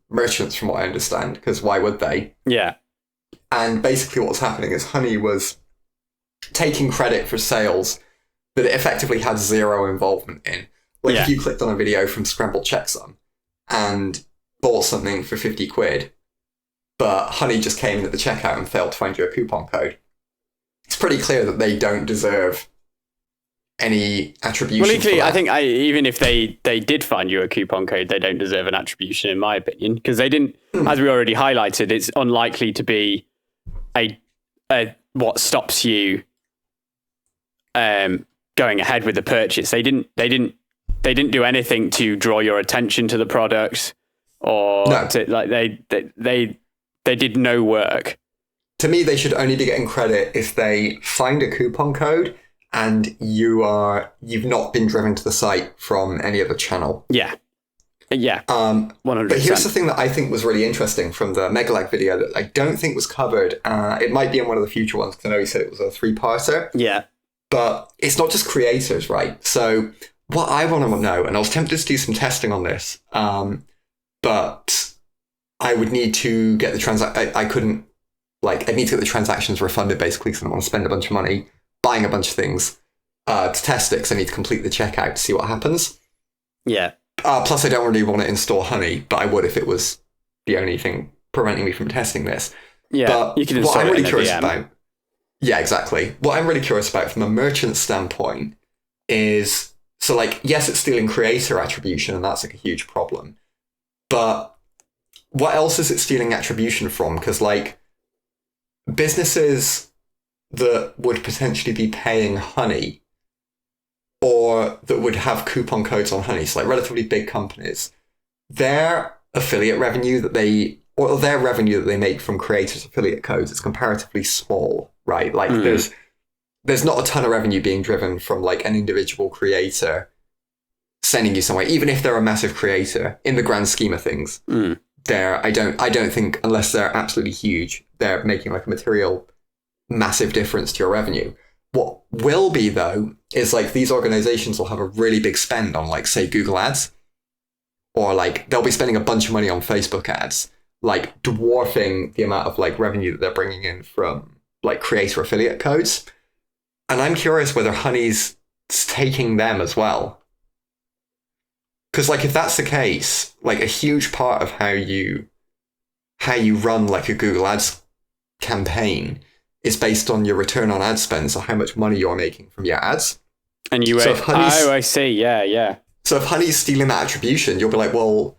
merchants, from what I understand, because why would they? Yeah. And basically what was happening is Honey was taking credit for sales that it effectively had zero involvement in. Like if you clicked on a video from Scrambled Checksum and bought something for 50 quid, but Honey just came in at the checkout and failed to find you a coupon code, it's pretty clear that they don't deserve any attribution. Well, equally, I think even if they did find you a coupon code, they don't deserve an attribution, in my opinion, because they didn't, as we already highlighted, it's unlikely to be a what stops you going ahead with the purchase. They didn't do anything to draw your attention to the product, or they did no work. To me, they should only be getting credit if they find a coupon code and you've not been driven to the site from any other channel. Yeah. 100%. But here's the thing that I think was really interesting from the Megalag video that I don't think was covered. It might be in one of the future ones, because I know he said it was a 3-parter. Yeah. But it's not just creators, right? So what I want to know, and I was tempted to do some testing on this, but I would need to get the I'd need to get the transactions refunded, basically, because I don't want to spend a bunch of money buying a bunch of things to test it, because I need to complete the checkout to see what happens. Yeah. Plus, I don't really want to install Honey, but I would if it was the only thing preventing me from testing this. Yeah, but you can install what I'm really curious VM. about... Yeah, exactly. What I'm really curious about from a merchant standpoint is... So, like, yes, it's stealing creator attribution, and that's like a huge problem. But what else is it stealing attribution from? Because, like, businesses that would potentially be paying Honey, or that would have coupon codes on Honey, so like relatively big companies, their affiliate revenue their revenue that they make from creators' affiliate codes is comparatively small, right? Like there's not a ton of revenue being driven from like an individual creator sending you somewhere, even if they're a massive creator in the grand scheme of things. I don't think, unless they're absolutely huge, they're making like a material massive difference to your revenue. What will be, though, is like these organizations will have a really big spend on, like, say, Google ads, or like they'll be spending a bunch of money on Facebook ads, like dwarfing the amount of like revenue that they're bringing in from like creator affiliate codes. And I'm curious whether Honey's taking them as well. Because like if that's the case, like a huge part of how you run like a Google ads campaign is based on your return on ad spend, so how much money you're making from your ads. And I see, yeah. So if Honey's stealing that attribution, you'll be like, well,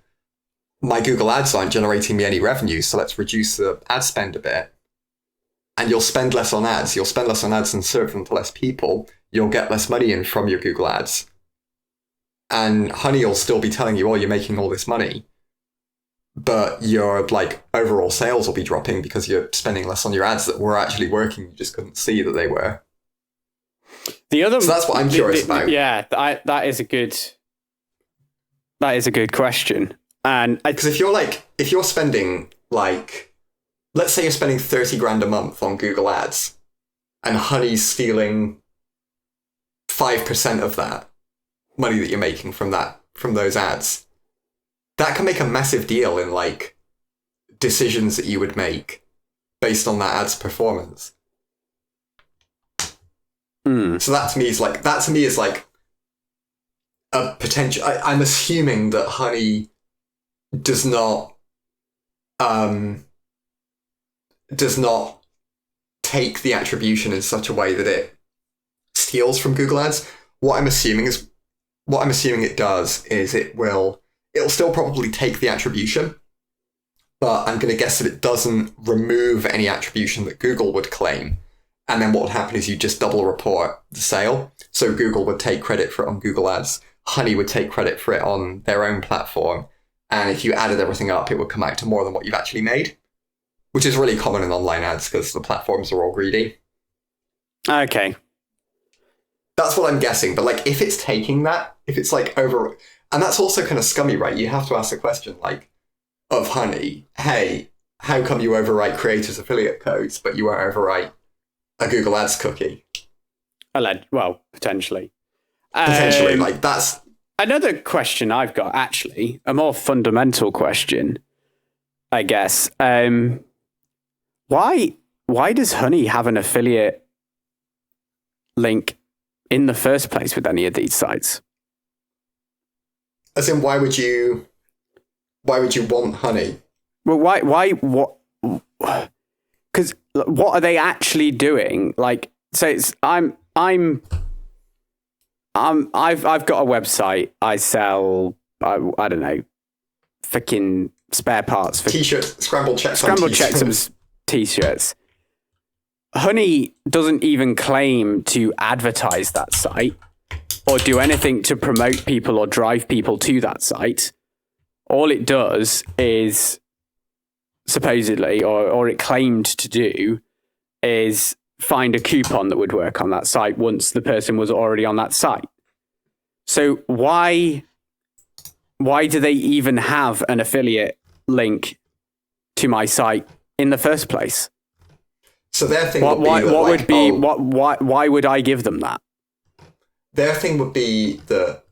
my Google ads aren't generating me any revenue, so let's reduce the ad spend a bit. And you'll spend less on ads. You'll spend less on ads and serve them to less people. you'll get less money in from your Google ads. And Honey will still be telling you, oh, you're making all this money. But your like overall sales will be dropping because you're spending less on your ads that were actually working. You just couldn't see that they were. So that's what I'm curious about. Yeah, that is a good question. And because if you're spending like, let's say you're spending 30 grand a month on Google ads and Honey's stealing 5% of that money that you're making from those ads, that can make a massive deal in like decisions that you would make based on that ad's performance. So that to me is like a potential. I'm assuming that Honey does not take the attribution in such a way that it steals from Google ads. What I'm assuming it does is it'll still probably take the attribution, but I'm going to guess that it doesn't remove any attribution that Google would claim. And then what would happen is you just double report the sale. So Google would take credit for it on Google ads. Honey would take credit for it on their own platform. And if you added everything up, it would come out to more than what you've actually made, which is really common in online ads because the platforms are all greedy. Okay. That's what I'm guessing. But like, if it's taking that, if it's like over, and that's also kind of scummy, right? You have to ask the question like of Honey, hey, how come you overwrite creators' affiliate codes, but you won't overwrite a Google Ads cookie? Well, potentially. Potentially, like that's... Another question I've got, actually, a more fundamental question, I guess. Why does Honey have an affiliate link in the first place with any of these sites? As in, why would you want Honey? Well, what? Because what are they actually doing? Like, so it's I've got a website. I sell I don't know, freaking spare parts for t-shirts, scrambled checksums t-shirts. Honey doesn't even claim to advertise that site or do anything to promote people or drive people to that site. All it does is, supposedly, or it claimed to do, is find a coupon that would work on that site once the person was already on that site. So why do they even have an affiliate link to my site in the first place? So their thing why would I give them that? Their thing would be that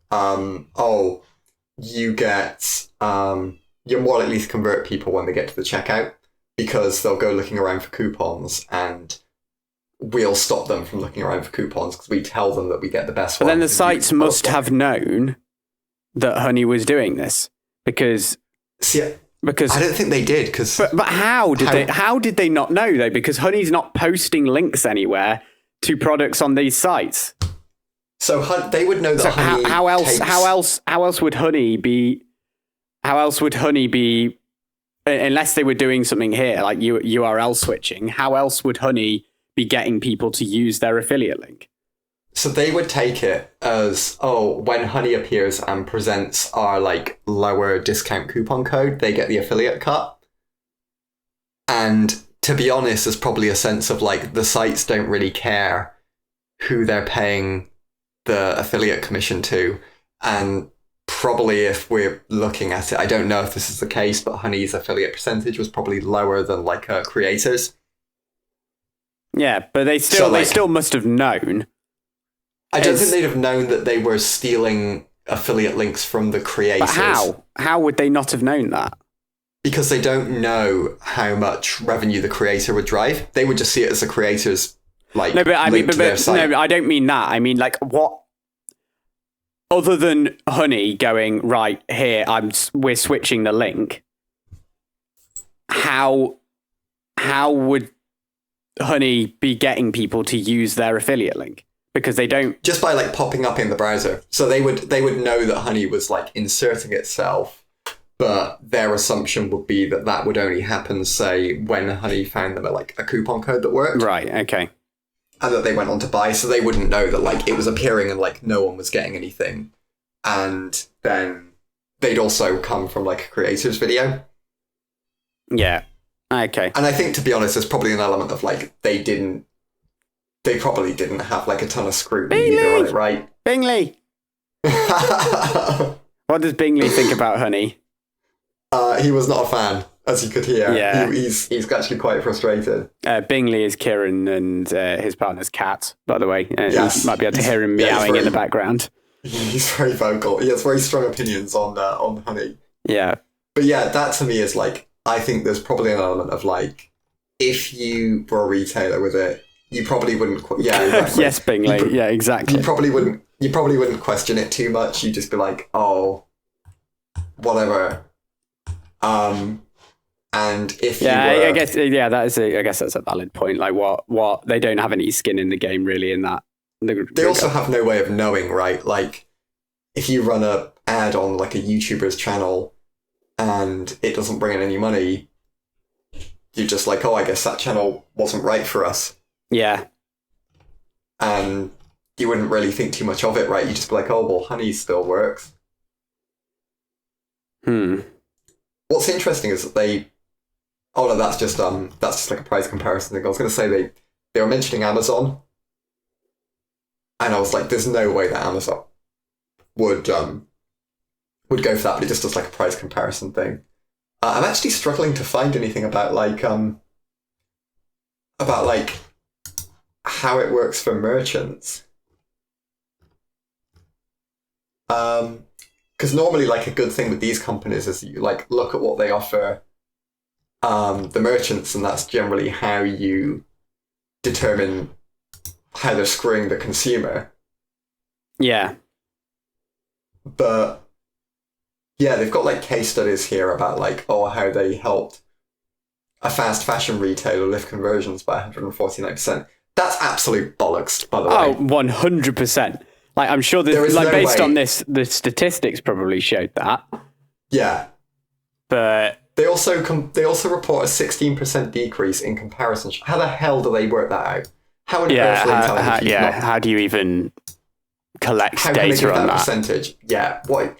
you get you're more likely to convert people when they get to the checkout because they'll go looking around for coupons and we'll stop them from looking around for coupons because we tell them that we get the best one. But ones. then the sites must have known that Honey was doing this because I don't think they did. But how did they not know though? Because Honey's not posting links anywhere to products on these sites. So they would know that. So Honey how else would Honey be? How else would Honey be? Unless they were doing something here like URL switching. How else would Honey be getting people to use their affiliate link? So they would take it as, when Honey appears and presents our like lower discount coupon code, they get the affiliate cut. And to be honest, there's probably a sense of like the sites don't really care who they're paying the affiliate commission to. And probably if we're looking at it, I don't know if this is the case, but Honey's affiliate percentage was probably lower than like creators. Yeah, but they still must have known. I don't think they'd have known that they were stealing affiliate links from the creators. But how? How would they not have known that? Because they don't know how much revenue the creator would drive. They would just see it as the creator's like. No, but I mean, no, I don't mean that. I mean, like, what? Other than Honey going right here, we're switching the link. How would Honey be getting people to use their affiliate link? Because they don't... Just by like popping up in the browser. So they would know that Honey was like inserting itself, but their assumption would be that would only happen, say, when Honey found them like a coupon code that worked. Right, okay. and that they went on to buy, so they wouldn't know that like it was appearing and like no one was getting anything. And then they'd also come from like a creator's video. Yeah. Okay. And I think, to be honest, there's probably an element of like they probably didn't have like a ton of scrutiny either on it, right? Bingley! What does Bingley think about honey? He was not a fan, as you could hear. Yeah. He's actually quite frustrated. Bingley is Kieran and his partner's cat, by the way. Yes. You might be able to hear him meowing in the background. He's very vocal. He has very strong opinions on honey. Yeah. But yeah, that to me is like, I think there's probably an element of like, if you were a retailer with it, you probably wouldn't. Yeah, exactly. Yes, Bingley. Yeah, exactly. You probably wouldn't question it too much. You'd just be like, oh, whatever. And if I guess that's a valid point. Like, what they don't have any skin in the game really in that. They also have no way of knowing, right? Like, if you run a ad on like a YouTuber's channel and it doesn't bring in any money, you're just like, oh, I guess that channel wasn't right for us. Yeah. And you wouldn't really think too much of it, right? You just be like, oh, well, honey still works. What's interesting is that that's just like a price comparison thing. I was going to say they were mentioning Amazon, and I was like, there's no way that Amazon would go for that, but it just does like a price comparison thing. I'm actually struggling to find anything about how it works for merchants. Because normally, like, a good thing with these companies is you like look at what they offer the merchants, and that's generally how you determine how they're screwing the consumer. Yeah. But yeah, they've got like case studies here about like, oh, how they helped a fast fashion retailer lift conversions by 149%. That's absolute bollocks, by the way. Oh, 100%. Like, I'm sure that, like, no based way. On this, the statistics probably showed that. Yeah. But they also report a 16% decrease in comparison. How the hell do they work that out? How do you even collect data on that percentage? Yeah. What?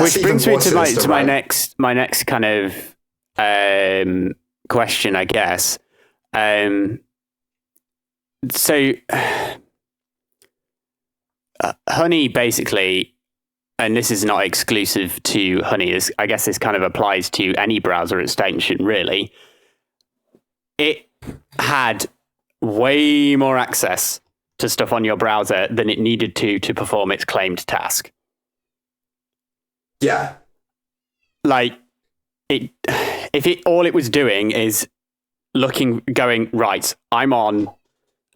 Which brings me to my next kind of question, I guess. So honey basically, and this is not exclusive to honey, I guess this kind of applies to any browser extension really. It had way more access to stuff on your browser than it needed to perform its claimed task. Yeah. Like, all it was doing is going, right, I'm on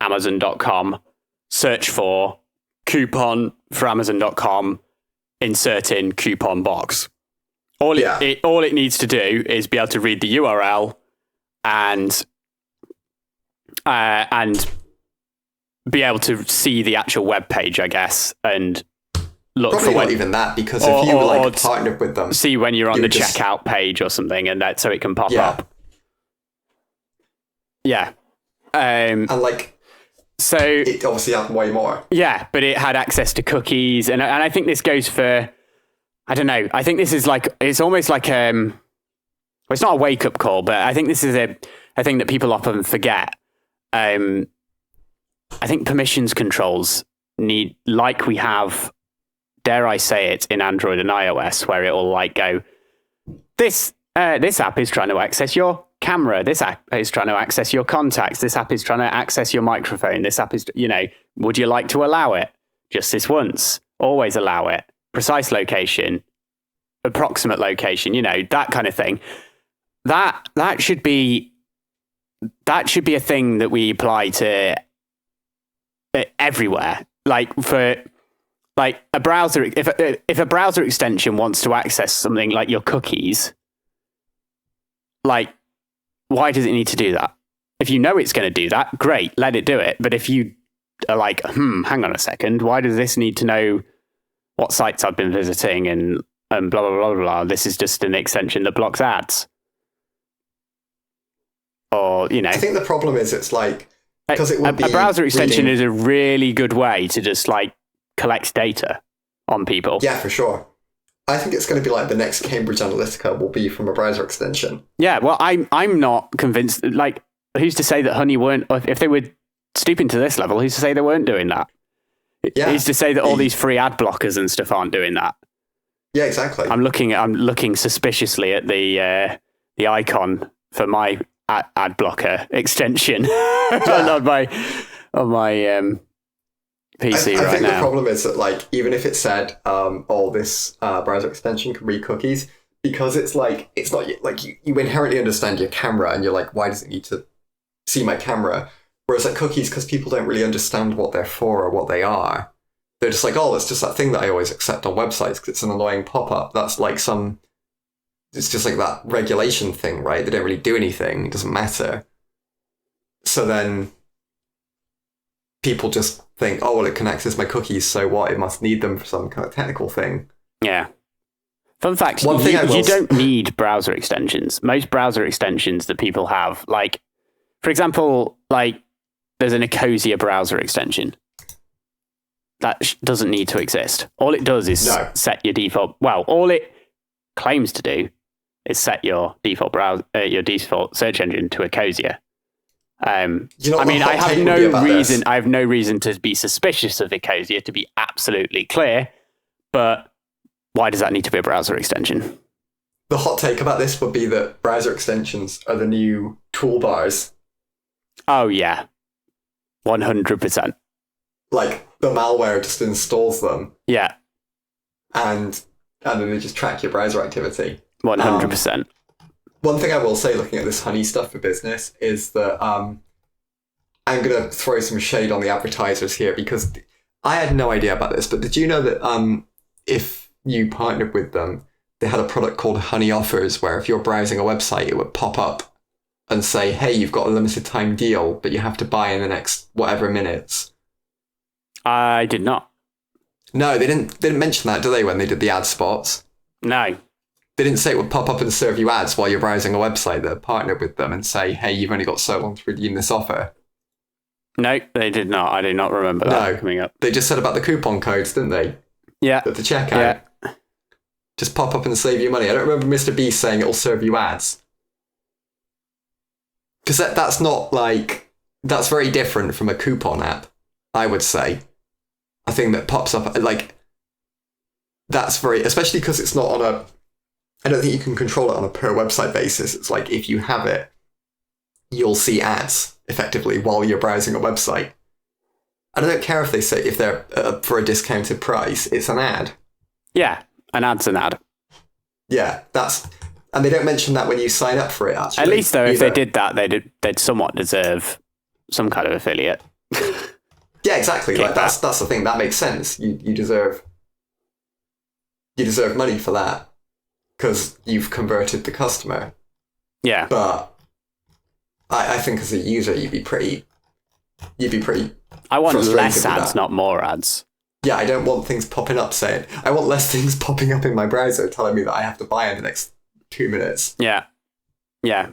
Amazon.com, search for coupon for Amazon.com, insert in coupon box. All it needs to do is be able to read the URL and be able to see the actual web page, I guess, and look probably for not even that, because if you partnered with them, see when you're on the checkout page or something, and that so it can pop up. Yeah. And so it obviously had way more. Yeah, but it had access to cookies, and I think this goes for, I don't know. I think this is like, it's almost like well, it's not a wake up call, but I think this is a thing that people often forget. I think permissions controls need, like we have, dare I say it, in Android and iOS, where it will like go, this app is trying to access your camera, this app is trying to access your contacts, this app is trying to access your microphone, this app is, would you like to allow it? Just this once, always allow it, precise location, approximate location, that kind of thing. That should be a thing that we apply to everywhere. Like, for like a browser, if a browser extension wants to access something like your cookies, like, why does it need to do that? If you know it's going to do that, great, let it do it. But if you are like, hang on a second, why does this need to know what sites I've been visiting and blah, blah, blah, blah, this is just an extension that blocks ads. Or, I think the problem is it's like, Because it would be a browser extension reading- is a really good way to just like collect data on people. Yeah, for sure. I think it's going to be like the next Cambridge Analytica will be from a browser extension. Yeah, well, I'm not convinced. Like, who's to say that Honey weren't? If they were stooping to this level, who's to say they weren't doing that? Yeah. Who's to say that all these free ad blockers and stuff aren't doing that? Yeah, exactly. I'm looking suspiciously at the icon for my ad blocker extension on my PC I think now. the problem is that, like, even if it said, this browser extension can read cookies, because it's like, it's not like you inherently understand your camera and you're like, why does it need to see my camera? Whereas like cookies, because people don't really understand what they're for or what they are, they're just like, oh, it's just that thing that I always accept on websites because it's an annoying pop-up. That's like it's just like that regulation thing, right? They don't really do anything. It doesn't matter. So then people just think, oh, well, it connects as my cookies, so what? It must need them for some kind of technical thing. Yeah. Fun fact, you don't need browser extensions. Most browser extensions that people have, like, for example, like, there's an Ecosia browser extension. That doesn't need to exist. All it does is set your default... Well, all it claims to do is set your default search engine to Ecosia. I have no reason to be suspicious of Ecosia, to be absolutely clear, but why does that need to be a browser extension? The hot take about this would be that browser extensions are the new toolbars. Oh, yeah. 100%. Like, the malware just installs them. Yeah. And then they just track your browser activity. 100%. One thing I will say, looking at this Honey stuff for business, is that I'm going to throw some shade on the advertisers here, because I had no idea about this, but did you know that if you partnered with them, they had a product called Honey Offers, where if you're browsing a website, it would pop up and say, hey, you've got a limited time deal, but you have to buy in the next whatever minutes. I did not. No, they didn't mention that, do they, when they did the ad spots? No. They didn't say it would pop up and serve you ads while you're browsing a website that partnered with them and say, hey, you've only got so long to redeem this offer. No, they did not. I do not remember that coming up. They just said about the coupon codes, didn't they? Yeah. At the checkout. Yeah. Just pop up and save you money. I don't remember Mr. Beast saying it'll serve you ads. Because that's not like... That's very different from a coupon app, I would say. A thing that pops up, like... That's very... Especially because it's not on a... I don't think you can control it on a per website basis. It's like, if you have it, you'll see ads, effectively, while you're browsing a website. And I don't care if they say, if they're for a discounted price, it's an ad. Yeah, an ad's an ad. Yeah, and they don't mention that when you sign up for it, actually. At least, though, if they did that, they'd somewhat deserve some kind of affiliate. Yeah, exactly. Like that's the thing. That makes sense. You deserve money for that because you've converted the customer. Yeah. But I think as a user, you'd be pretty. I want less ads, not more ads. Yeah, I don't want things popping up saying... I want less things popping up in my browser telling me that I have to buy in the next 2 minutes. Yeah. Yeah.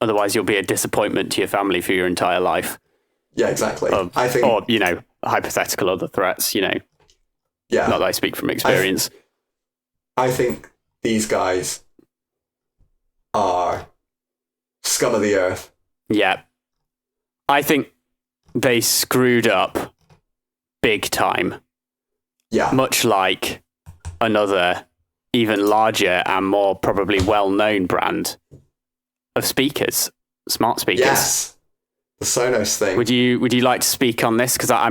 Otherwise, you'll be a disappointment to your family for your entire life. Yeah, exactly. Or, hypothetical other threats, Yeah. Not that I speak from experience. I think these guys are scum of the earth. Yeah. I think they screwed up big time. Yeah. Much like another, even larger and more probably well-known brand of speakers, smart speakers. Yes. The Sonos thing. Would you like to speak on this? Because I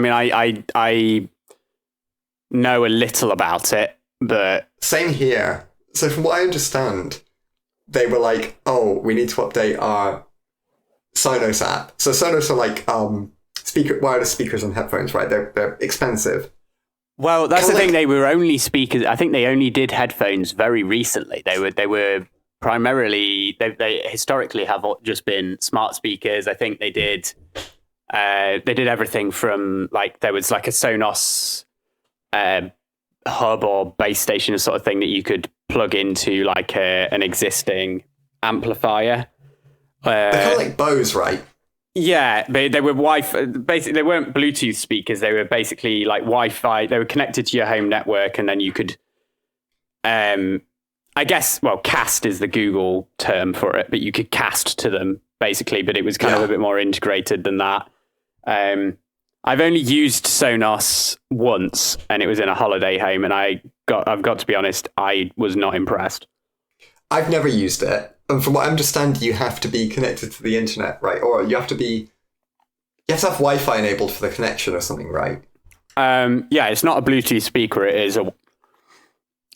know a little about it, but... Same here. So from what I understand, they were like, oh, we need to update our Sonos app. So Sonos are like wireless speakers and headphones, right? They're expensive. Well, that's the thing. They were only speakers. I think they only did headphones very recently. They were primarily, they historically have just been smart speakers. I think they did everything from, like, there was like a Sonos hub or base station sort of thing that you could plug into like an existing amplifier. They're kind of like Bose, right? Yeah, they were Wi-Fi. Basically, they weren't Bluetooth speakers. They were basically like Wi-Fi. They were connected to your home network, and then you could, I guess, well, cast is the Google term for it, but you could cast to them basically. But it was kind of a bit more integrated than that. I've only used Sonos once, and it was in a holiday home, and I've got to be honest, I was not impressed. I've never used it. And from what I understand, you have to be connected to the internet, right? Or you have to have Wi-Fi enabled for the connection or something, right? Yeah, it's not a Bluetooth speaker. It is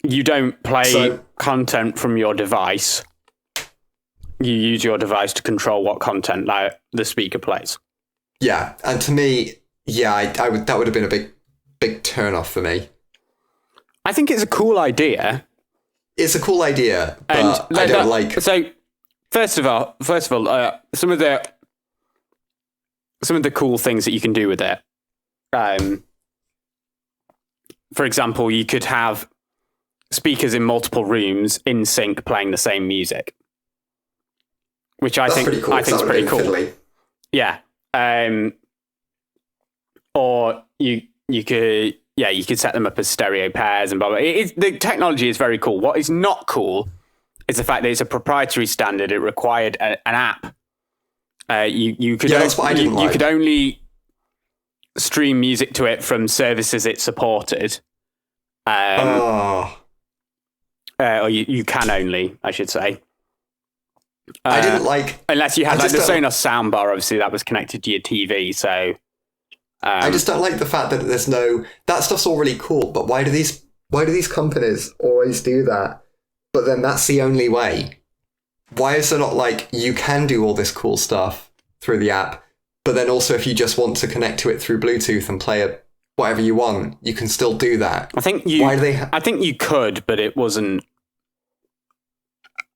you don't play content from your device. You use your device to control what content the speaker plays. Yeah, and to me, that would have been a big turn off for me. I think it's a cool idea. It's a cool idea, but I don't like. So, first of all, some of the cool things that you can do with it. For example, you could have speakers in multiple rooms in sync playing the same music, which I think is pretty cool. Fiddly. Yeah. Or you could. Yeah, you could set them up as stereo pairs and blah, blah. The technology is very cool. What is not cool is the fact that it's a proprietary standard. It required an app. You could could only stream music to it from services it supported. Or you can only, I should say. I didn't like... Unless you had the Sonos soundbar, obviously, that was connected to your TV, so... I just don't like the fact that there's that stuff's all really cool, but why do these companies always do that? But then that's the only way. Why is there not you can do all this cool stuff through the app, but then also if you just want to connect to it through Bluetooth and play it whatever you want, you can still do that. I think I think you could, but it wasn't.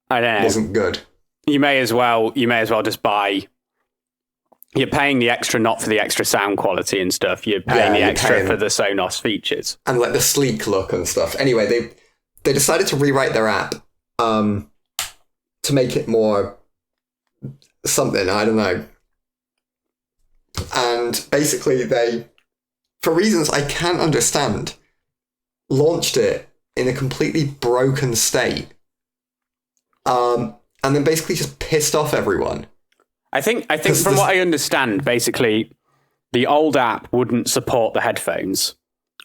I don't know. It wasn't good. You may as well just buy. You're paying the extra not for the extra sound quality and stuff. You're paying the extra for the Sonos features. And the sleek look and stuff. Anyway, they decided to rewrite their app to make it more something, I don't know. And basically they, for reasons I can't understand, launched it in a completely broken state. And then basically just pissed off everyone. I think from what I understand, basically, the old app wouldn't support the headphones,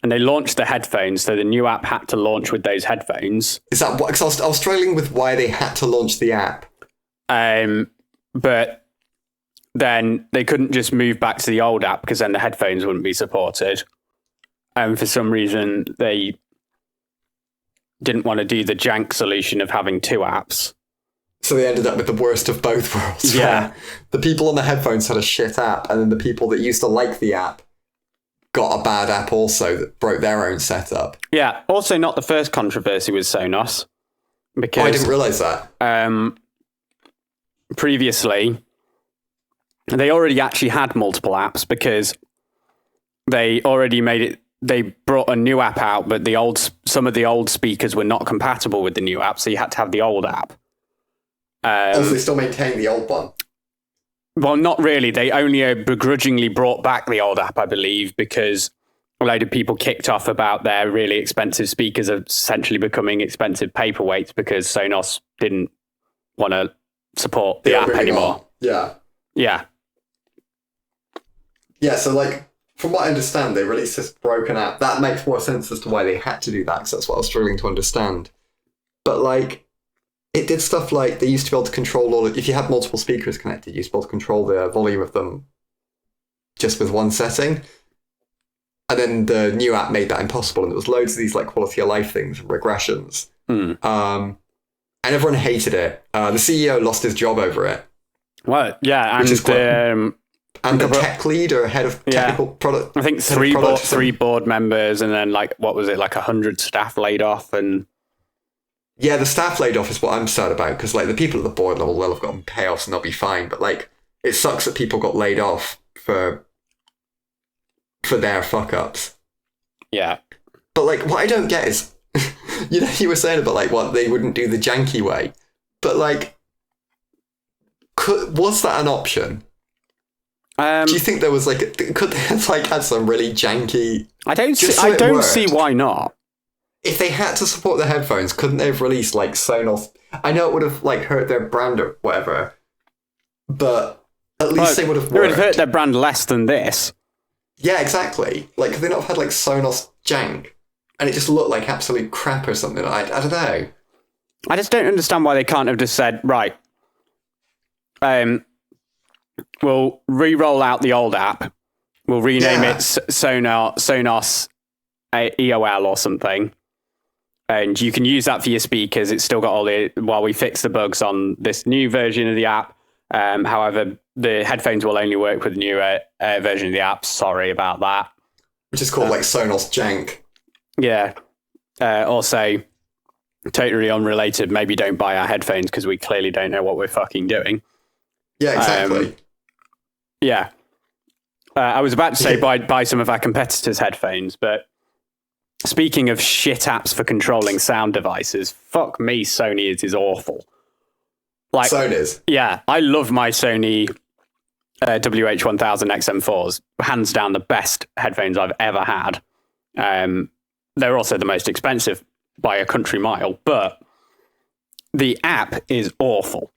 and they launched the headphones, so the new app had to launch with those headphones. Is that what? Because I was struggling with why they had to launch the app. But then they couldn't just move back to the old app because then the headphones wouldn't be supported. And for some reason, they didn't want to do the jank solution of having two apps. So they ended up with the worst of both worlds. Yeah. The people on the headphones had a shit app, and then the people that used to like the app got a bad app also that broke their own setup. Yeah. Also, not the first controversy with Sonos. Because I didn't realise that. Previously, they already actually had multiple apps because they already made it. They brought a new app out, but some of the old speakers were not compatible with the new app, so you had to have the old app. Also, they still maintain the old one. Well, not really. They only begrudgingly brought back the old app, I believe, because a load of people kicked off about their really expensive speakers essentially becoming expensive paperweights because Sonos didn't want to support the app anymore. Yeah. Yeah. Yeah, so from what I understand, they released this broken app. That makes more sense as to why they had to do that, because that's what I was struggling to understand. But it did stuff like they used to be able to control if you had multiple speakers connected, you used to be able to control the volume of them just with one setting. And then the new app made that impossible, and there was loads of these quality of life things, regressions. And everyone hated it. The CEO lost his job over it. Well, yeah, and and the tech lead or head of technical product. I think three board members, and then 100 staff laid off, and yeah, the staff laid off is what I'm sad about, because the people at the board level, they'll have gotten payoffs and they'll be fine. But it sucks that people got laid off for their fuck ups. Yeah. But what I don't get is, you were saying about what they wouldn't do the janky way, but was that an option? Do you think there was like, could they have like had some really janky? I don't see why not. If they had to support the headphones, couldn't they have released like Sonos? I know it would have like hurt their brand or whatever, but at least they would have worked. It would have hurt their brand less than this. Yeah, exactly. Like, could they not have had like Sonos jank, and it just looked like absolute crap or something? I don't know. I just don't understand why they can't have just said, right, we'll re-roll out the old app. We'll rename it Sonos EOL or something. And you can use that for your speakers. It's still got while we fix the bugs on this new version of the app. However, the headphones will only work with the newer version of the app. Sorry about that. Which is called like Sonos jank. Yeah. Also, totally unrelated, maybe don't buy our headphones because we clearly don't know what we're fucking doing. Yeah, exactly. Yeah. I was about to say buy some of our competitors' headphones, but speaking of shit apps for controlling sound devices, fuck me, Sony is awful. Like Sony's? Yeah, I love my Sony WH-1000 XM4s. Hands down the best headphones I've ever had. They're also the most expensive by a country mile, but the app is awful.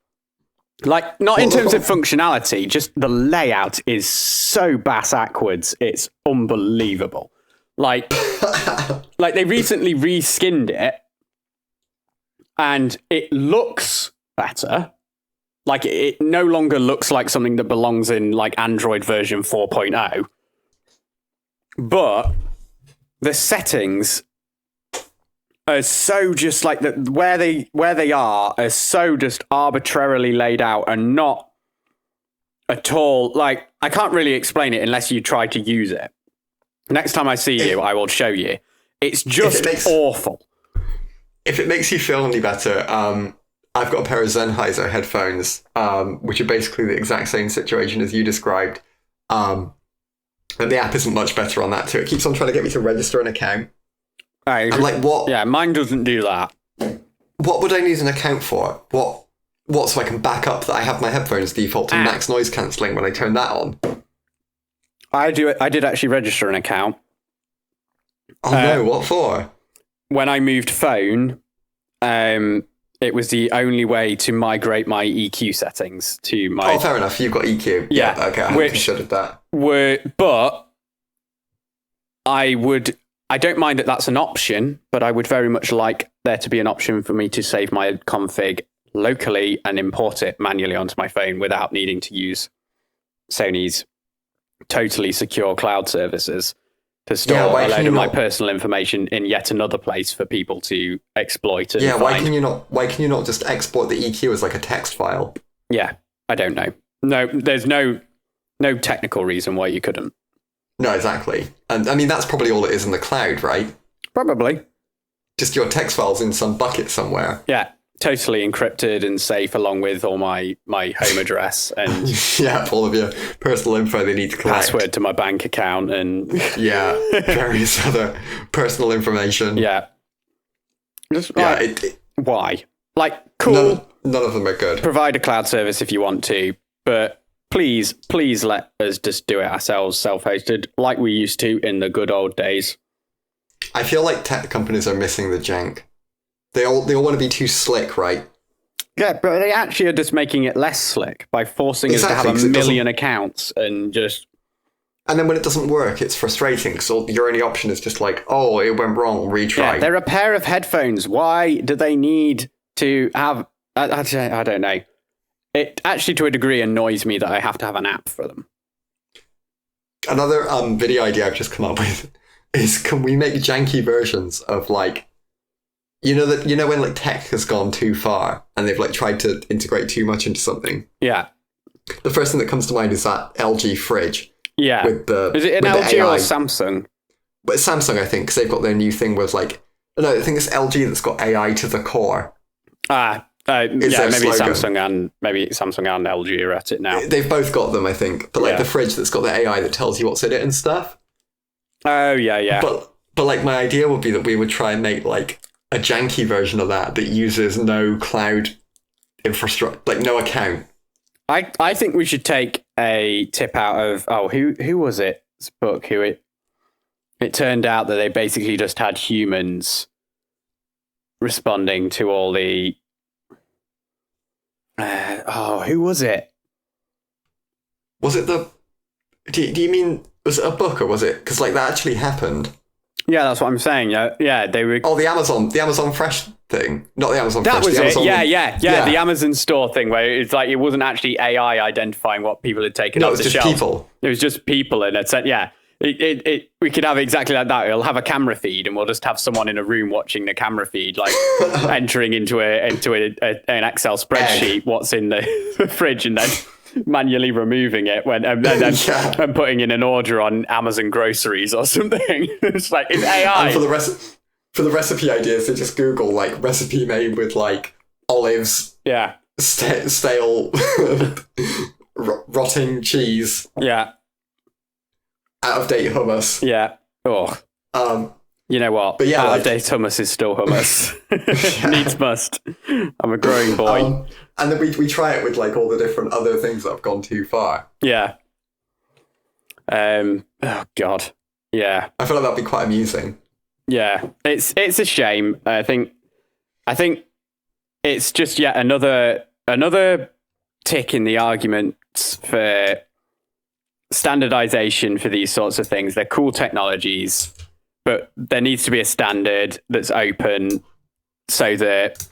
Like, not in terms of functionality, just the layout is so bass-ackwards, it's unbelievable. Like they recently reskinned it, and it looks better. Like, it no longer looks like something that belongs in, like, Android version 4.0. But the settings are so just like that, where they are so just arbitrarily laid out and not at all. Like, I can't really explain it unless you try to use it. Next time I see you, I will show you. It's just awful. If it makes you feel any better, I've got a pair of Sennheiser headphones, which are basically the exact same situation as you described. And the app isn't much better on that too. It keeps on trying to get me to register an account. I'm like, what? Yeah, mine doesn't do that. What would I need an account for? What so I can back up that I have my headphones default to max noise cancelling when I turn that on? I did actually register an account. Oh no, what for? When I moved phone, it was the only way to migrate my EQ settings to my... Oh, fair enough. You've got EQ. Yeah. Okay, I haven't considered that. But I don't mind that that's an option, but I would very much like there to be an option for me to save my config locally and import it manually onto my phone without needing to use Sony's totally secure cloud services to store a load of my personal information in yet another place for people to exploit. And why can you not just export the EQ as like a text file? Yeah, I don't know. No, there's no technical reason why you couldn't. No, exactly. And I mean, that's probably all it is in the cloud, right? Probably. Just your text files in some bucket somewhere. Yeah, totally encrypted and safe, along with all my home address and yeah, all of your personal info they need to collect. Password to my bank account and various other personal information. Yeah. Just, why? Like, cool. None of them are good. Provide a cloud service if you want to, but please let us just do it ourselves, self-hosted, like we used to in the good old days. I feel like tech companies are missing the jank. They all want to be too slick, right? Yeah, but they actually are just making it less slick by forcing us to have a million accounts and just... And then when it doesn't work, it's frustrating because your only option is just like, oh, it went wrong, retry. Yeah, they're a pair of headphones. Why do they need to have... I don't know. It actually, to a degree, annoys me that I have to have an app for them. Another video idea I've just come up with is, can we make janky versions of like, you know when like tech has gone too far and they've like tried to integrate too much into something? Yeah. The first thing that comes to mind is that LG fridge. Yeah. Is it an LG or Samsung? But it's Samsung, I think, because they've got their new thing with like, no, I think it's LG that's got AI to the core. Maybe Samsung and LG are at it now. They've both got them, I think. But like the fridge that's got the AI that tells you what's in it and stuff. Oh yeah. But like my idea would be that we would try and make like a janky version of that uses no cloud infrastructure, like no account. I think we should take a tip out of who was it? This book who it turned out that they basically just had humans responding to all the who was it? Was it the? Do you mean was it a book or was it? Because like that actually happened. Yeah, that's what I'm saying. Yeah, they were. Oh, the Amazon Fresh thing, not the Amazon That Fresh. was the it. Amazon, Yeah. The Amazon store thing where it's like it wasn't actually AI identifying what people had taken off the shelf. People. It was just people, and it said, we could have exactly like that. It'll have a camera feed, and we'll just have someone in a room watching the camera feed, like entering into an Excel spreadsheet what's in the fridge, and then manually removing it and putting in an order on Amazon groceries or something. It's like it's AI. And for the recipe ideas, they just Google like recipe made with like olives, stale, rotting cheese, out of date hummus. Yeah. Oh. You know what? But yeah, out of date hummus is still hummus. Needs must. I'm a growing boy. And then we try it with like all the different other things that have gone too far. Yeah. Oh God. Yeah. I feel like that'd be quite amusing. Yeah. It's a shame. I think it's just yet another tick in the arguments for standardization for these sorts of things. They're cool technologies, but there needs to be a standard that's open so that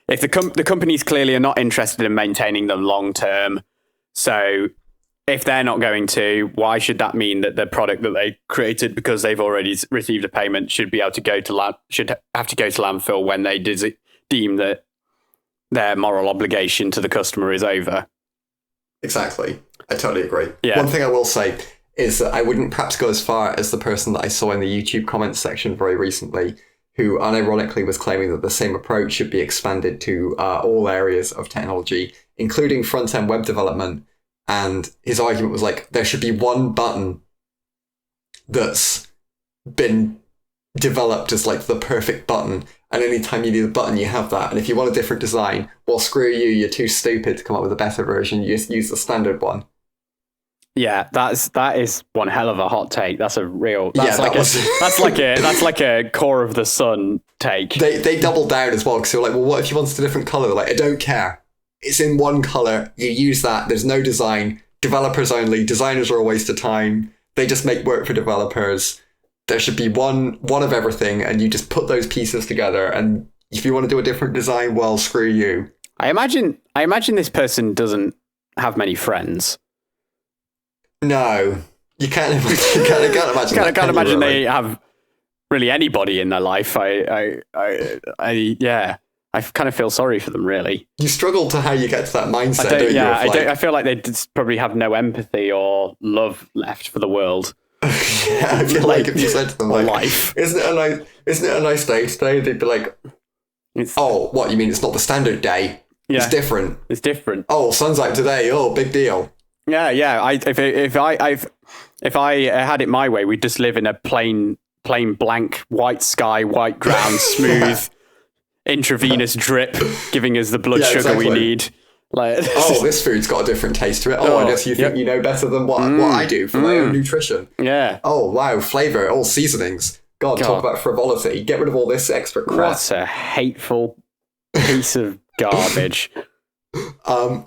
if the companies clearly are not interested in maintaining them long term, so if they're not going to, why should that mean that the product that they created because they've already received a payment should be able to go to landfill when they deem that their moral obligation to the customer is over? Exactly. I totally agree. Yeah. One thing I will say is that I wouldn't perhaps go as far as the person that I saw in the YouTube comments section very recently, who unironically was claiming that the same approach should be expanded to all areas of technology, including front-end web development. And his argument was like, there should be one button that's been developed as like the perfect button. And anytime you need a button, you have that. And if you want a different design, well, screw you, you're too stupid to come up with a better version. You just use the standard one. Yeah, that is one hell of a hot take. That's a real. That's like a core of the sun take. They double down as well because they're like, well, what if you wanted a different color? They're like, I don't care. It's in one color. You use that. There's no design. Developers only. Designers are a waste of time. They just make work for developers. There should be one of everything, and you just put those pieces together. And if you want to do a different design, well, screw you. I imagine this person doesn't have many friends. No, you can't imagine. I can't imagine they have really anybody in their life. I kind of feel sorry for them. Really, you struggle to how you get to that mindset. Don't you? I feel like they just probably have no empathy or love left for the world. Yeah, I feel like if you said to them, like, life. Isn't it a nice day today? They'd be like, oh, what, you mean it's not the standard day? Yeah. It's different. It's different. Oh, sun's out today. Oh, big deal. Yeah. If I had it my way, we'd just live in a plain blank white sky, white ground, smooth intravenous drip, giving us the blood sugar we need. Like, oh, this food's got a different taste to it. Oh, I guess you think you know better than what I do for my own nutrition. Yeah. Oh, wow, flavor, all seasonings. God, talk about frivolity. Get rid of all this extra crap. What a hateful piece of garbage.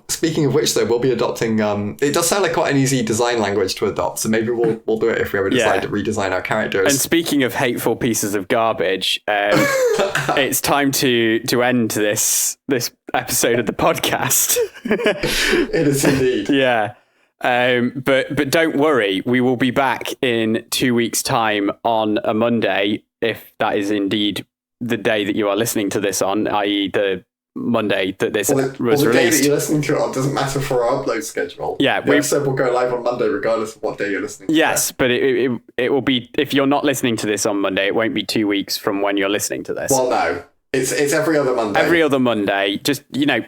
Speaking of which, though, we'll be adopting. It does sound like quite an easy design language to adopt, so maybe we'll do it if we ever decide to redesign our characters. And speaking of hateful pieces of garbage, it's time to end this episode of the podcast. It is indeed. Yeah. But don't worry, we will be back in 2 weeks' time on a Monday, if that is indeed the day that you are listening to this on, i.e. the Monday that this was released. The day that you're listening to it on doesn't matter for our upload schedule. Yeah, the episode will go live on Monday regardless of what day you're listening to it. Yes, but it will be, if you're not listening to this on Monday, it won't be 2 weeks from when you're listening to this. Well, no. It's every other Monday. Every other Monday. Just,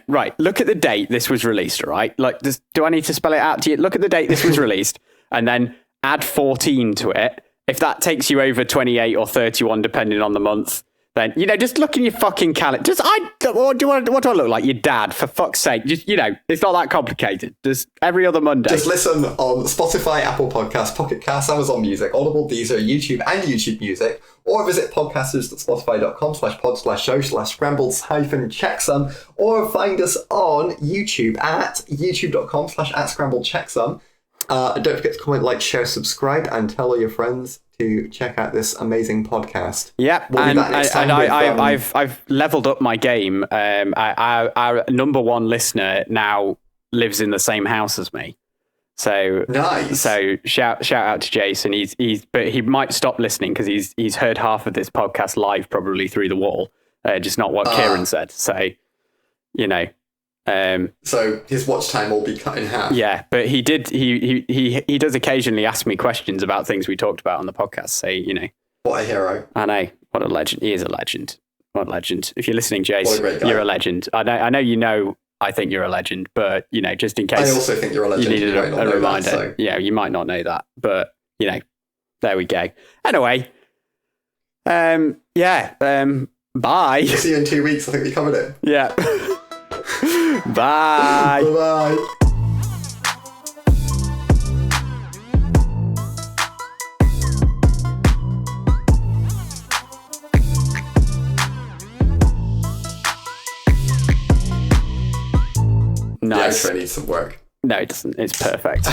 right, look at the date this was released, all right? Like, do I need to spell it out to you? Look at the date this was released, and then add 14 to it. If that takes you over 28 or 31, depending on the month, then, just look in your fucking calendar. What do I look like? Your dad, for fuck's sake. Just, it's not that complicated. Just every other Monday. Just listen on Spotify, Apple Podcasts, Pocket Casts, Amazon Music, Audible, Deezer, YouTube, and YouTube Music, or visit podcasters.spotify.com/pod/show/scrambled-checksum, or find us on YouTube at youtube.com/@scrambled-checksum. Don't forget to comment, like, share, subscribe, and tell all your friends to check out this amazing podcast. Yeah, we'll I've leveled up my game. Our number one listener now lives in the same house as me. So nice. So shout out to Jason. But he might stop listening because he's heard half of this podcast live, probably through the wall. Just not what Kieran said. So so his watch time will be cut in half. Yeah, but he does occasionally ask me questions about things we talked about on the podcast. So, What a hero. I know. What a legend. He is a legend. What a legend. If you're listening, Jace, you're a legend. I know I think you're a legend, but, just in case. I also think you're a legend. You needed a reminder. That, so. Yeah, you might not know that, but, there we go. Anyway. Bye. See you in 2 weeks. I think we covered it. Yeah. Bye. Bye-bye. Nice. Yeah, it needs some work. No, it doesn't. It's perfect.